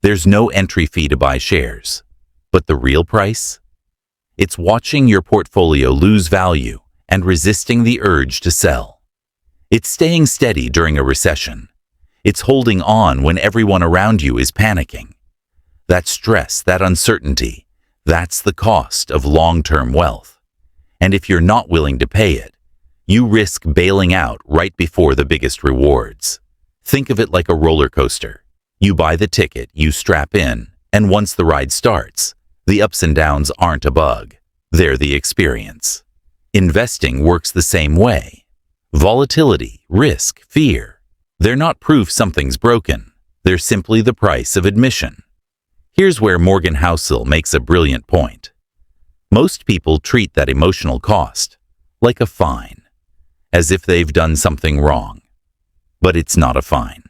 There's no entry fee to buy shares. But the real price? It's watching your portfolio lose value and resisting the urge to sell. It's staying steady during a recession. It's holding on when everyone around you is panicking. That stress, that uncertainty, that's the cost of long-term wealth. And if you're not willing to pay it, you risk bailing out right before the biggest rewards. Think of it like a roller coaster. You buy the ticket, you strap in, and once the ride starts, the ups and downs aren't a bug. They're the experience. Investing works the same way. Volatility, risk, fear. They're not proof something's broken. They're simply the price of admission. Here's where Morgan Housel makes a brilliant point. Most people treat that emotional cost like a fine, as if they've done something wrong. But it's not a fine.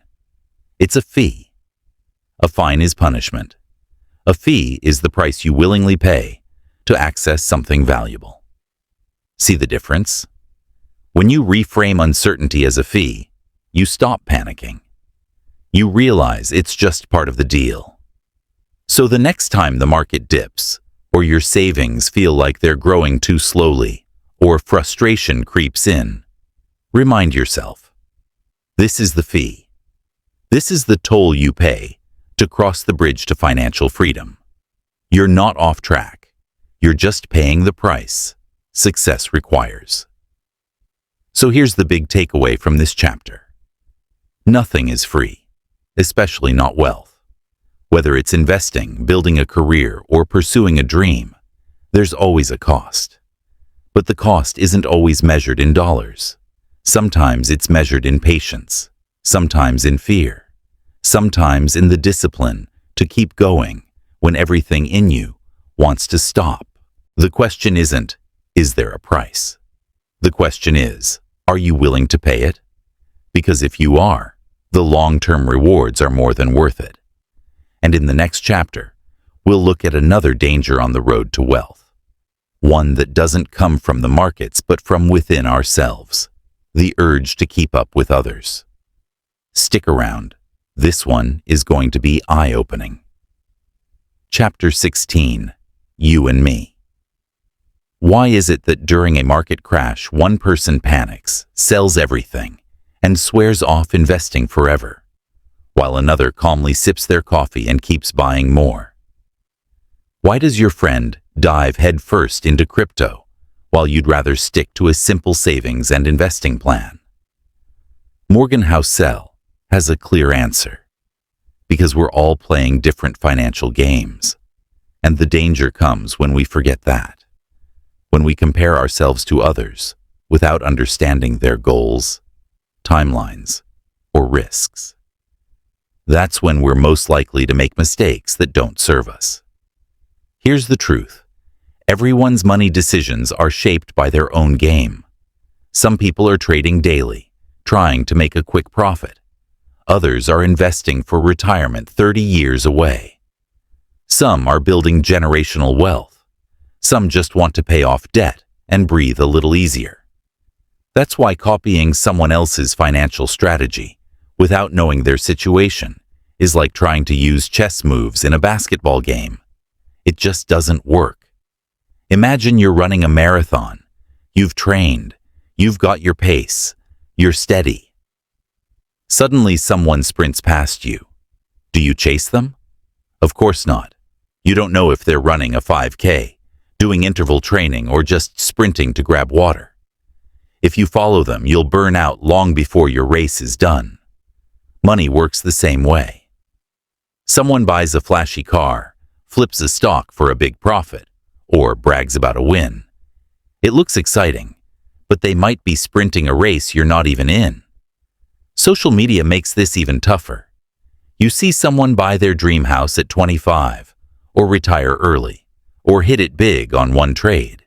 It's a fee. A fine is punishment. A fee is the price you willingly pay to access something valuable. See the difference? When you reframe uncertainty as a fee, you stop panicking. You realize it's just part of the deal. So the next time the market dips, or your savings feel like they're growing too slowly, or frustration creeps in, remind yourself, this is the fee. This is the toll you pay to cross the bridge to financial freedom. You're not off track. You're just paying the price success requires. So here's the big takeaway from this chapter. Nothing is free, especially not wealth. Whether it's investing, building a career, or pursuing a dream, there's always a cost. But the cost isn't always measured in dollars. Sometimes it's measured in patience, sometimes in fear, sometimes in the discipline to keep going when everything in you wants to stop. The question isn't, is there a price? The question is, are you willing to pay it? Because if you are, the long-term rewards are more than worth it. And in the next chapter, we'll look at another danger on the road to wealth. One that doesn't come from the markets but from within ourselves. The urge to keep up with others. Stick around. This one is going to be eye-opening. Chapter 16. You and Me. Why is it that during a market crash, one person panics, sells everything, and swears off investing forever, while another calmly sips their coffee and keeps buying more? Why does your friend dive headfirst into crypto, while you'd rather stick to a simple savings and investing plan? Morgan Housel has a clear answer. Because we're all playing different financial games. And the danger comes when we forget that. When we compare ourselves to others without understanding their goals, timelines, or risks. That's when we're most likely to make mistakes that don't serve us. Here's the truth. Everyone's money decisions are shaped by their own game. Some people are trading daily, trying to make a quick profit. Others are investing for retirement 30 years away. Some are building generational wealth. Some just want to pay off debt and breathe a little easier. That's why copying someone else's financial strategy without knowing their situation is like trying to use chess moves in a basketball game. It just doesn't work. Imagine you're running a marathon. You've trained. You've got your pace. You're steady. Suddenly someone sprints past you. Do you chase them? Of course not. You don't know if they're running a 5K, doing interval training, or just sprinting to grab water. If you follow them, you'll burn out long before your race is done. Money works the same way. Someone buys a flashy car, flips a stock for a big profit, or brags about a win. It looks exciting, but they might be sprinting a race you're not even in. Social media makes this even tougher. You see someone buy their dream house at 25, or retire early, or hit it big on one trade,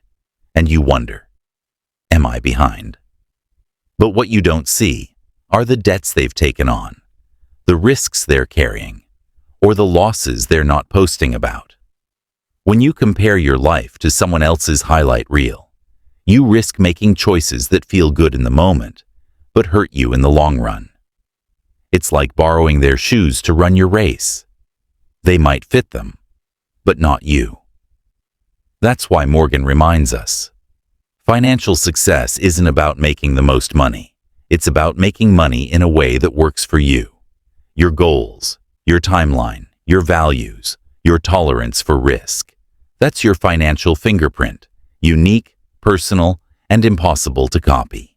and you wonder, am I behind? But what you don't see are the debts they've taken on, the risks they're carrying, or the losses they're not posting about. When you compare your life to someone else's highlight reel, you risk making choices that feel good in the moment, but hurt you in the long run. It's like borrowing their shoes to run your race. They might fit them, but not you. That's why Morgan reminds us, financial success isn't about making the most money. It's about making money in a way that works for you. Your goals, your timeline, your values, your tolerance for risk. That's your financial fingerprint, unique, personal, and impossible to copy.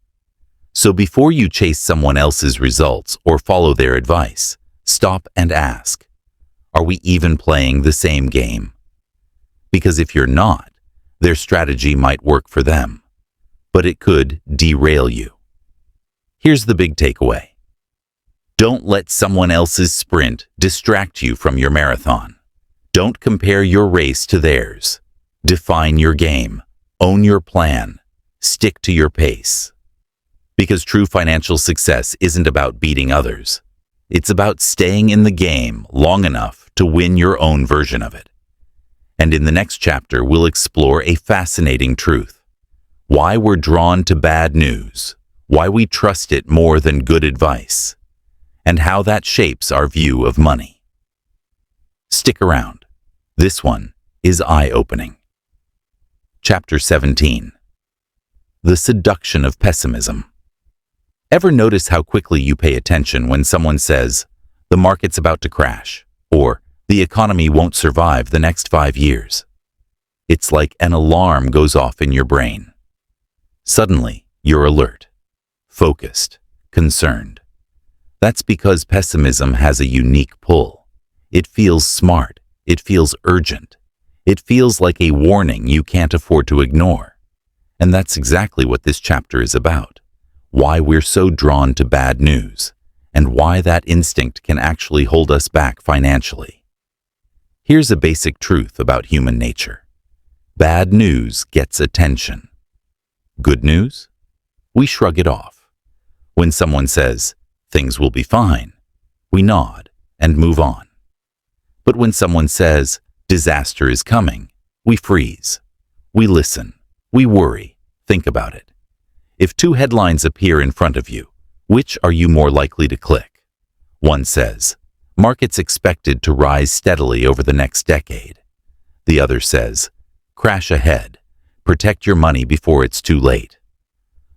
So before you chase someone else's results or follow their advice, stop and ask, are we even playing the same game? Because if you're not, their strategy might work for them, but it could derail you. Here's the big takeaway. Don't let someone else's sprint distract you from your marathon. Don't compare your race to theirs. Define your game. Own your plan. Stick to your pace. Because true financial success isn't about beating others. It's about staying in the game long enough to win your own version of it. And in the next chapter, we'll explore a fascinating truth. Why we're drawn to bad news, why we trust it more than good advice, and how that shapes our view of money. Stick around. This one is eye-opening. Chapter 17. The Seduction of Pessimism. Ever notice how quickly you pay attention when someone says, the market's about to crash, or the economy won't survive the next 5 years? It's like an alarm goes off in your brain. Suddenly, you're alert, focused, concerned. That's because pessimism has a unique pull. It feels smart. It feels urgent. It feels like a warning you can't afford to ignore. And that's exactly what this chapter is about. Why we're so drawn to bad news, and why that instinct can actually hold us back financially. Here's a basic truth about human nature. Bad news gets attention. Good news? We shrug it off. When someone says, things will be fine, we nod and move on. But when someone says, disaster is coming, we freeze. We listen. We worry. Think about it. If two headlines appear in front of you, which are you more likely to click? One says, markets expected to rise steadily over the next decade. The other says, crash ahead. Protect your money before it's too late.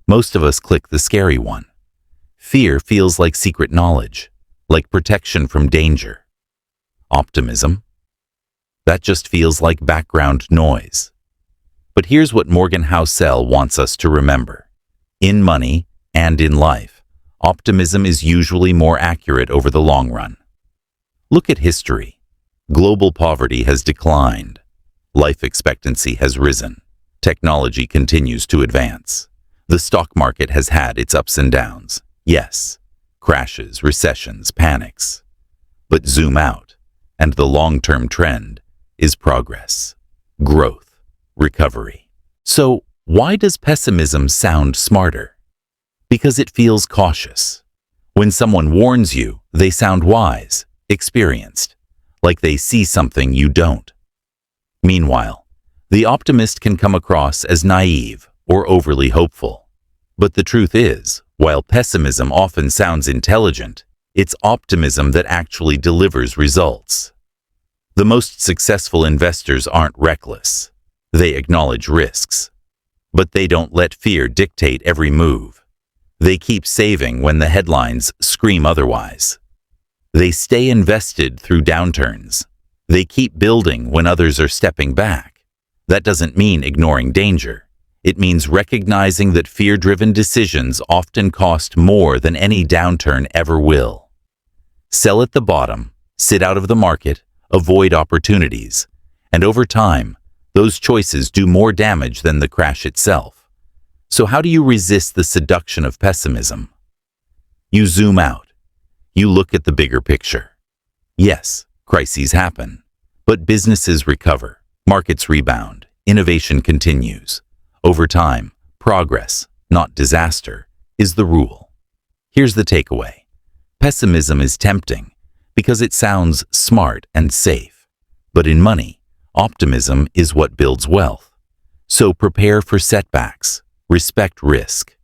Most of us click the scary one. Fear feels like secret knowledge, like protection from danger. Optimism? That just feels like background noise. But here's what Morgan Housel wants us to remember. In money and in life, optimism is usually more accurate over the long run. Look at history. Global poverty has declined. Life expectancy has risen. Technology continues to advance. The stock market has had its ups and downs. Yes, crashes, recessions, panics. But zoom out, and the long-term trend is progress, growth, recovery. So, why does pessimism sound smarter? Because it feels cautious. When someone warns you, they sound wise, experienced, like they see something you don't. Meanwhile, the optimist can come across as naive or overly hopeful. But the truth is, while pessimism often sounds intelligent, it's optimism that actually delivers results. The most successful investors aren't reckless. They acknowledge risks. But they don't let fear dictate every move. They keep saving when the headlines scream otherwise. They stay invested through downturns. They keep building when others are stepping back. That doesn't mean ignoring danger. It means recognizing that fear-driven decisions often cost more than any downturn ever will. Sell at the bottom, sit out of the market, avoid opportunities, and over time, those choices do more damage than the crash itself. So how do you resist the seduction of pessimism? You zoom out. You look at the bigger picture. Yes, crises happen, but businesses recover. Markets rebound, innovation continues. Over time, progress, not disaster, is the rule. Here's the takeaway. Pessimism is tempting because it sounds smart and safe. But in money, optimism is what builds wealth. So prepare for setbacks, respect risk.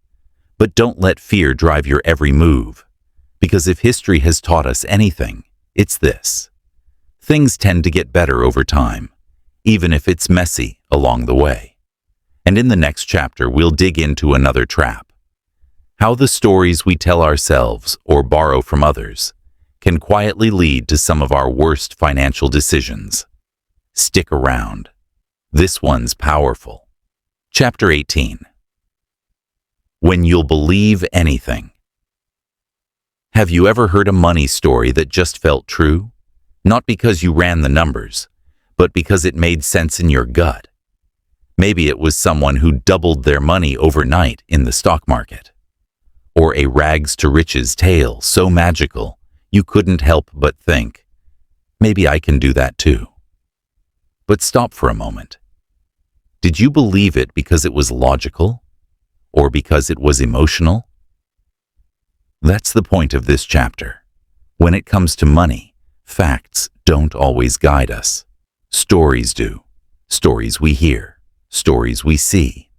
But don't let fear drive your every move. Because if history has taught us anything, it's this. Things tend to get better over time, even if it's messy along the way. And in the next chapter, we'll dig into another trap. How the stories we tell ourselves or borrow from others can quietly lead to some of our worst financial decisions. Stick around. This one's powerful. Chapter 18. When you'll believe anything. Have you ever heard a money story that just felt true? Not because you ran the numbers, but because it made sense in your gut. Maybe it was someone who doubled their money overnight in the stock market. Or a rags to riches tale so magical you couldn't help but think, maybe I can do that too. But stop for a moment. Did you believe it because it was logical? Or because it was emotional? That's the point of this chapter. When it comes to money, facts don't always guide us. Stories do. Stories we hear, stories we see,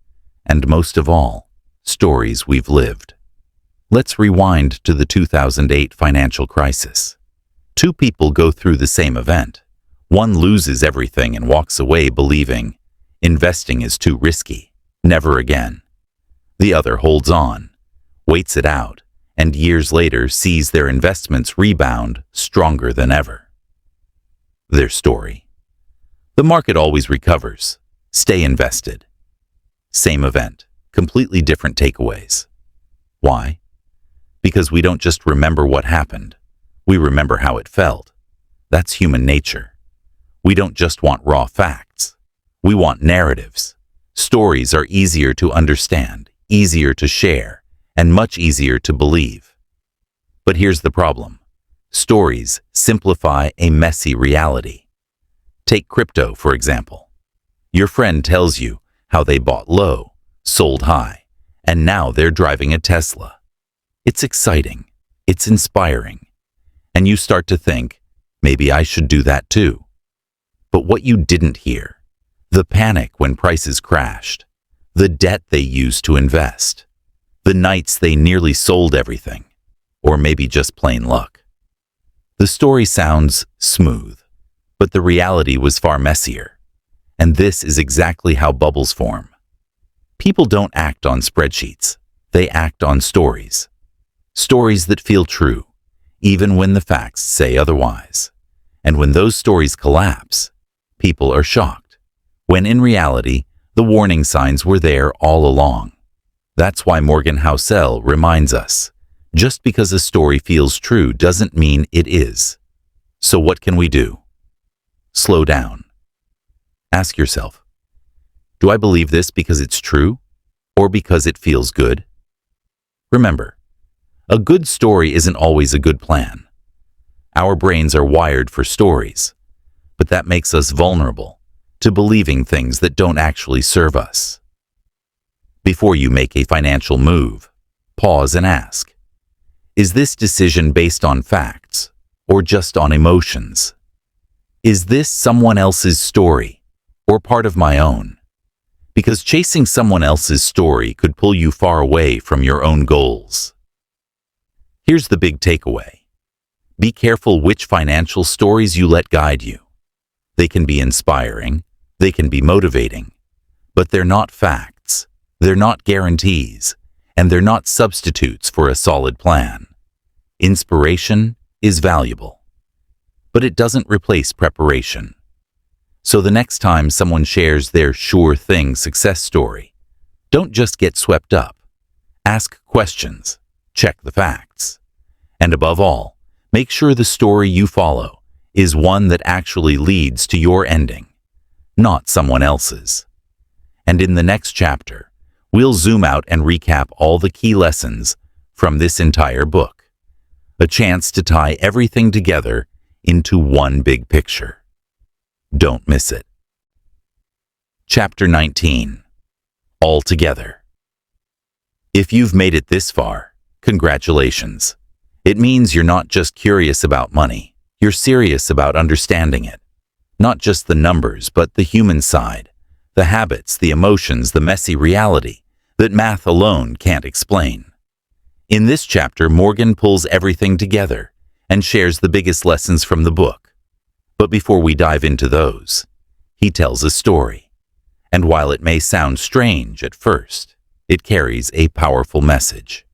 and most of all, stories we've lived. Let's rewind to the 2008 financial crisis. Two people go through the same event. One loses everything and walks away believing, investing is too risky, never again. The other holds on, waits it out, and years later sees their investments rebound stronger than ever. Their story. The market always recovers. Stay invested. Same event, completely different takeaways. Why? Because we don't just remember what happened, we remember how it felt. That's human nature. We don't just want raw facts. We want narratives. Stories are easier to understand, easier to share, and much easier to believe. But here's the problem. Stories simplify a messy reality. Take crypto, for example. Your friend tells you how they bought low, sold high, and now they're driving a Tesla. It's exciting, it's inspiring, and you start to think, maybe I should do that too. But what you didn't hear, the panic when prices crashed, the debt they used to invest, the nights they nearly sold everything, or maybe just plain luck. The story sounds smooth, but the reality was far messier. And this is exactly how bubbles form. People don't act on spreadsheets, they act on stories. Stories that feel true, even when the facts say otherwise. And when those stories collapse, people are shocked, when in reality, the warning signs were there all along. That's why Morgan Housel reminds us, just because a story feels true doesn't mean it is. So what can we do? Slow down. Ask yourself, do I believe this because it's true, or because it feels good? Remember, a good story isn't always a good plan. Our brains are wired for stories, but that makes us vulnerable to believing things that don't actually serve us. Before you make a financial move, pause and ask, is this decision based on facts or just on emotions? Is this someone else's story or part of my own? Because chasing someone else's story could pull you far away from your own goals. Here's the big takeaway. Be careful which financial stories you let guide you. They can be inspiring, they can be motivating, but they're not facts, they're not guarantees, and they're not substitutes for a solid plan. Inspiration is valuable, but it doesn't replace preparation. So the next time someone shares their sure thing success story, don't just get swept up. Ask questions, check the facts, and above all, make sure the story you follow is one that actually leads to your ending, not someone else's. And in the next chapter, we'll zoom out and recap all the key lessons from this entire book, a chance to tie everything together into one big picture. Don't miss it. Chapter 19. All Together. If you've made it this far, congratulations. It means you're not just curious about money, you're serious about understanding it. Not just the numbers, but the human side, the habits, the emotions, the messy reality that math alone can't explain. In this chapter, Morgan pulls everything together and shares the biggest lessons from the book. But before we dive into those, he tells a story. And while it may sound strange at first, it carries a powerful message.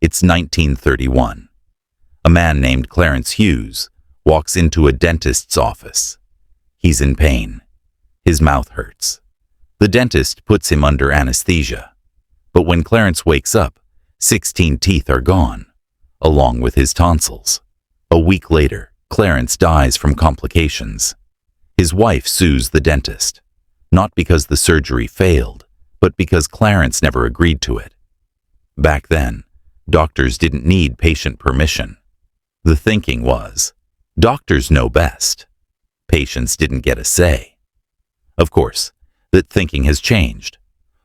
It's 1931. A man named Clarence Hughes walks into a dentist's office. He's in pain. His mouth hurts. The dentist puts him under anesthesia. But when Clarence wakes up, 16 teeth are gone, along with his tonsils. A week later, Clarence dies from complications. His wife sues the dentist, not because the surgery failed, but because Clarence never agreed to it. Back then, doctors didn't need patient permission. The thinking was, doctors know best. Patients didn't get a say. Of course, that thinking has changed.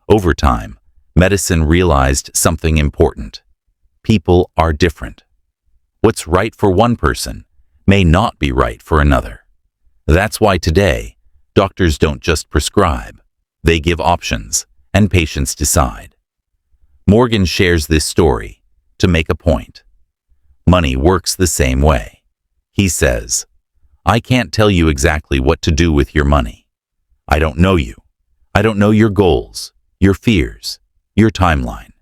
Over time, medicine realized something important. People are different. What's right for one person may not be right for another. That's why today, doctors don't just prescribe. They give options, and patients decide. Morgan shares this story to make a point. Money works the same way. He says, I can't tell you exactly what to do with your money. I don't know you. I don't know your goals, your fears, your timeline.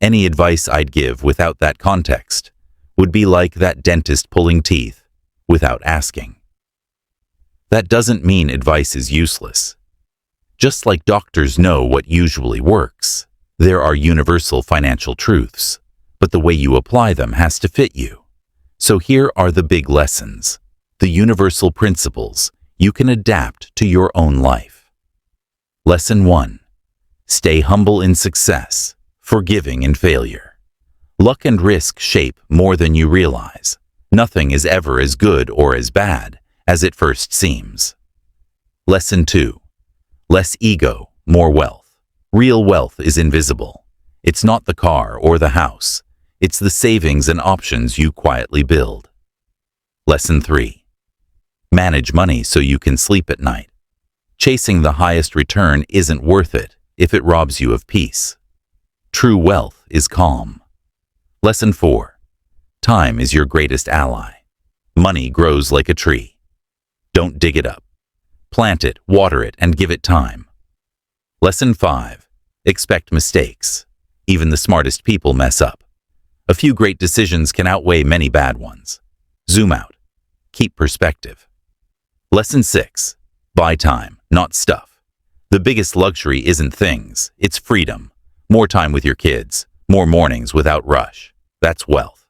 Any advice I'd give without that context would be like that dentist pulling teeth without asking. That doesn't mean advice is useless. Just like doctors know what usually works, there are universal financial truths, but the way you apply them has to fit you. So here are the big lessons, the universal principles you can adapt to your own life. Lesson 1. Stay humble in success, forgiving in failure. Luck and risk shape more than you realize. Nothing is ever as good or as bad as it first seems. Lesson 2. Less ego, more wealth. Real wealth is invisible. It's not the car or the house. It's the savings and options you quietly build. Lesson 3. Manage money so you can sleep at night. Chasing the highest return isn't worth it if it robs you of peace. True wealth is calm. Lesson 4. Time is your greatest ally. Money grows like a tree. Don't dig it up. Plant it, water it, and give it time. Lesson 5. Expect mistakes. Even the smartest people mess up. A few great decisions can outweigh many bad ones. Zoom out. Keep perspective. Lesson 6. Buy time, not stuff. The biggest luxury isn't things, it's freedom. More time with your kids, more mornings without rush. That's wealth.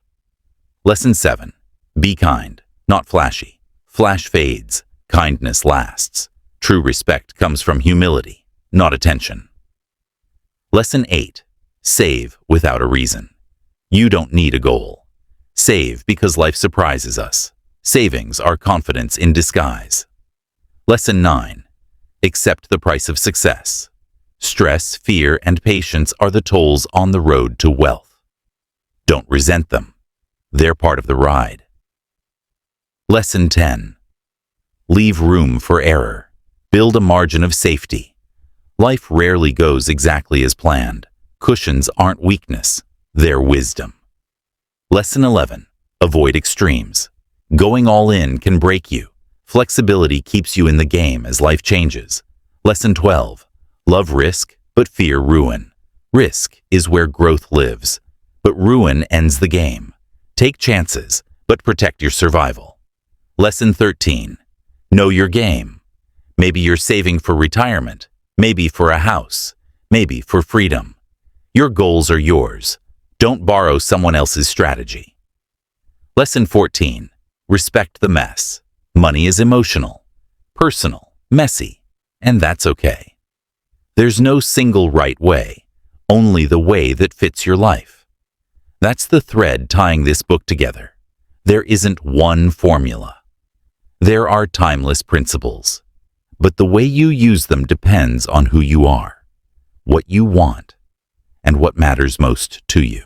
Lesson 7. Be kind, not flashy. Flash fades, kindness lasts. True respect comes from humility, not attention. Lesson 8. Save without a reason. You don't need a goal. Save because life surprises us. Savings are confidence in disguise. Lesson 9. Accept the price of success. Stress, fear, and patience are the tolls on the road to wealth. Don't resent them. They're part of the ride. Lesson 10. Leave room for error. Build a margin of safety. Life rarely goes exactly as planned. Cushions aren't weakness, they're wisdom. Lesson 11. Avoid extremes. Going all in can break you. Flexibility keeps you in the game as life changes. Lesson 12. Love risk, but fear ruin. Risk is where growth lives, but ruin ends the game. Take chances, but protect your survival. Lesson 13. Know your game. Maybe you're saving for retirement, maybe for a house, maybe for freedom. Your goals are yours. Don't borrow someone else's strategy. Lesson 14. Respect the mess. Money is emotional, personal, messy, and that's okay. There's no single right way, only the way that fits your life. That's the thread tying this book together. There isn't one formula. There are timeless principles, but the way you use them depends on who you are, what you want, and what matters most to you.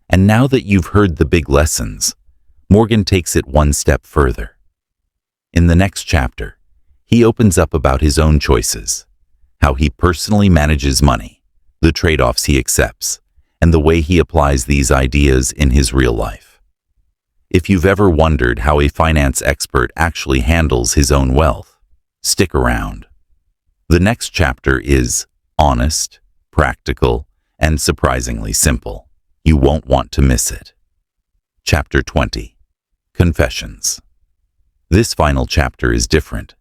And now that you've heard the big lessons, Morgan takes it one step further. In the next chapter, he opens up about his own choices, how he personally manages money, the trade-offs he accepts, and the way he applies these ideas in his real life. If you've ever wondered how a finance expert actually handles his own wealth, stick around. The next chapter is honest, practical, and surprisingly simple. You won't want to miss it. Chapter 20. Confessions. This final chapter is different.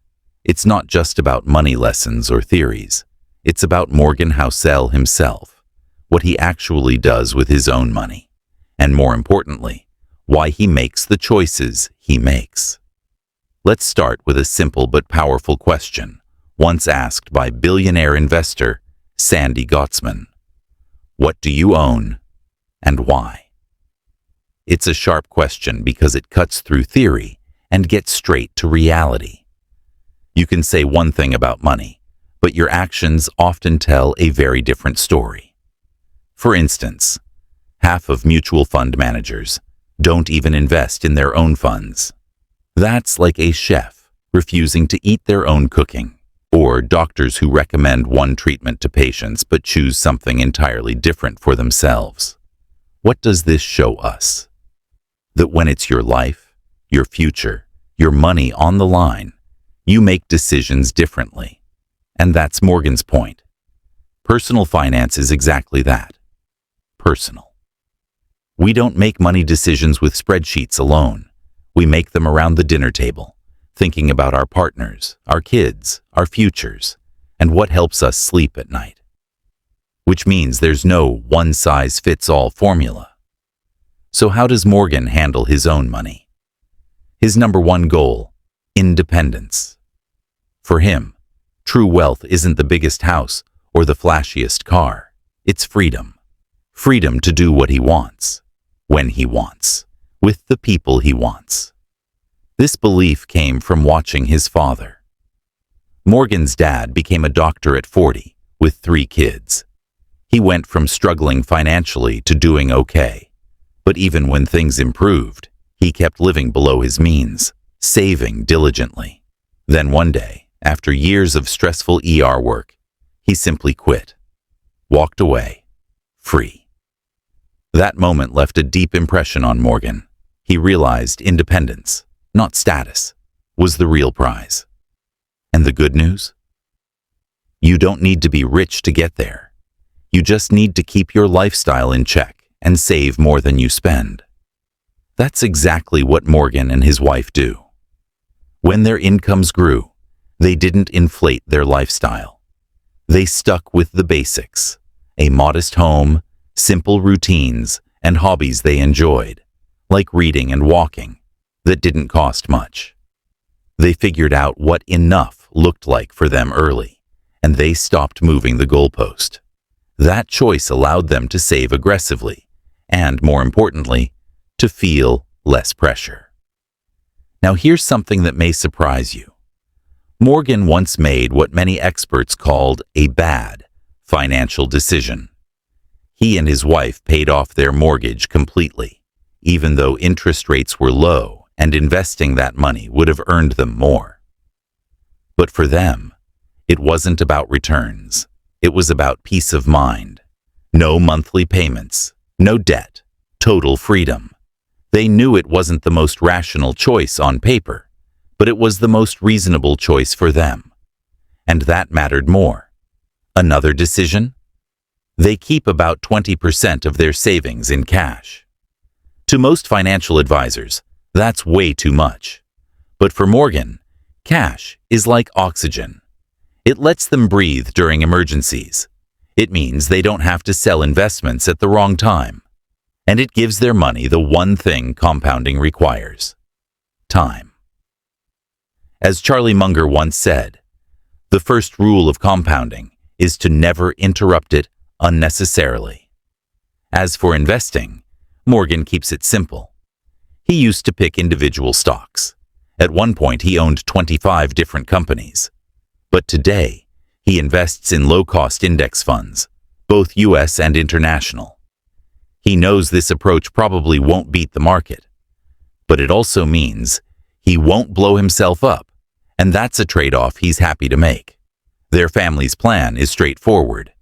It's not just about money lessons or theories. It's about Morgan Housel himself, what he actually does with his own money, and more importantly, why he makes the choices he makes. Let's start with a simple but powerful question, once asked by billionaire investor Sandy Gottsman. What do you own, and why? It's a sharp question because it cuts through theory and gets straight to reality. You can say one thing about money, but your actions often tell a very different story. For instance, half of mutual fund managers don't even invest in their own funds. That's like a chef refusing to eat their own cooking, or doctors who recommend one treatment to patients but choose something entirely different for themselves. What does this show us? That when it's your life, your future, your money on the line, you make decisions differently. And that's Morgan's point. Personal finance is exactly that. Personal. We don't make money decisions with spreadsheets alone. We make them around the dinner table, thinking about our partners, our kids, our futures, and what helps us sleep at night. Which means there's no one-size-fits-all formula. So how does Morgan handle his own money? His number one goal: independence. For him, true wealth isn't the biggest house or the flashiest car. It's freedom. Freedom to do what he wants, when he wants, with the people he wants. This belief came from watching his father. Morgan's dad became a doctor at 40, with 3 kids. He went from struggling financially to doing okay. But even when things improved, he kept living below his means, saving diligently. Then one day, after years of stressful ER work, he simply quit, walked away, free. That moment left a deep impression on Morgan. He realized independence, not status, was the real prize. And the good news? You don't need to be rich to get there. You just need to keep your lifestyle in check and save more than you spend. That's exactly what Morgan and his wife do. When their incomes grew, they didn't inflate their lifestyle. They stuck with the basics: a modest home, simple routines, and hobbies they enjoyed, like reading and walking, that didn't cost much. They figured out what enough looked like for them early, and they stopped moving the goalpost. That choice allowed them to save aggressively, and more importantly, to feel less pressure. Now here's something that may surprise you. Morgan once made what many experts called a bad financial decision. He and his wife paid off their mortgage completely, even though interest rates were low and investing that money would have earned them more. But for them, it wasn't about returns. It was about peace of mind. No monthly payments, no debt, total freedom. They knew it wasn't the most rational choice on paper, but it was the most reasonable choice for them. And that mattered more. Another decision? They keep about 20% of their savings in cash. To most financial advisors, that's way too much. But for Morgan, cash is like oxygen. It lets them breathe during emergencies. It means they don't have to sell investments at the wrong time. And it gives their money the one thing compounding requires: time. As Charlie Munger once said, the first rule of compounding is to never interrupt it unnecessarily. As for investing, Morgan keeps it simple. He used to pick individual stocks. At one point, he owned 25 different companies. But today, he invests in low-cost index funds, both U.S. and international. He knows this approach probably won't beat the market, but it also means he won't blow himself up, and that's a trade-off he's happy to make. Their family's plan is straightforward.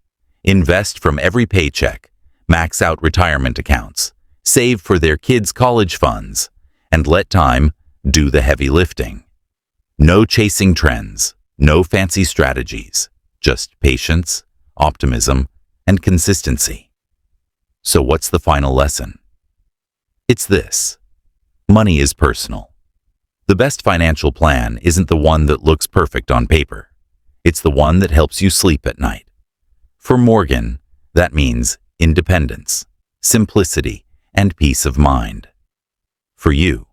Invest from every paycheck, max out retirement accounts, save for their kids' college funds, and let time do the heavy lifting. No chasing trends, no fancy strategies, just patience, optimism, and consistency. So what's the final lesson? It's this: money is personal. The best financial plan isn't the one that looks perfect on paper. It's the one that helps you sleep at night. For Morgan, that means independence, simplicity, and peace of mind. For you,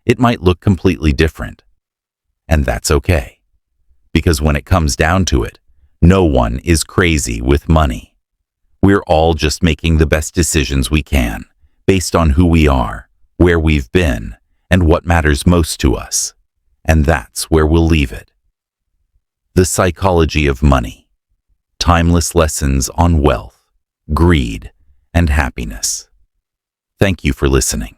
it might look completely different. And that's okay. Because when it comes down to it, no one is crazy with money. We're all just making the best decisions we can, based on who we are, where we've been, and what matters most to us. And that's where we'll leave it. The Psychology of Money. Timeless lessons on wealth, greed, and happiness. Thank you for listening.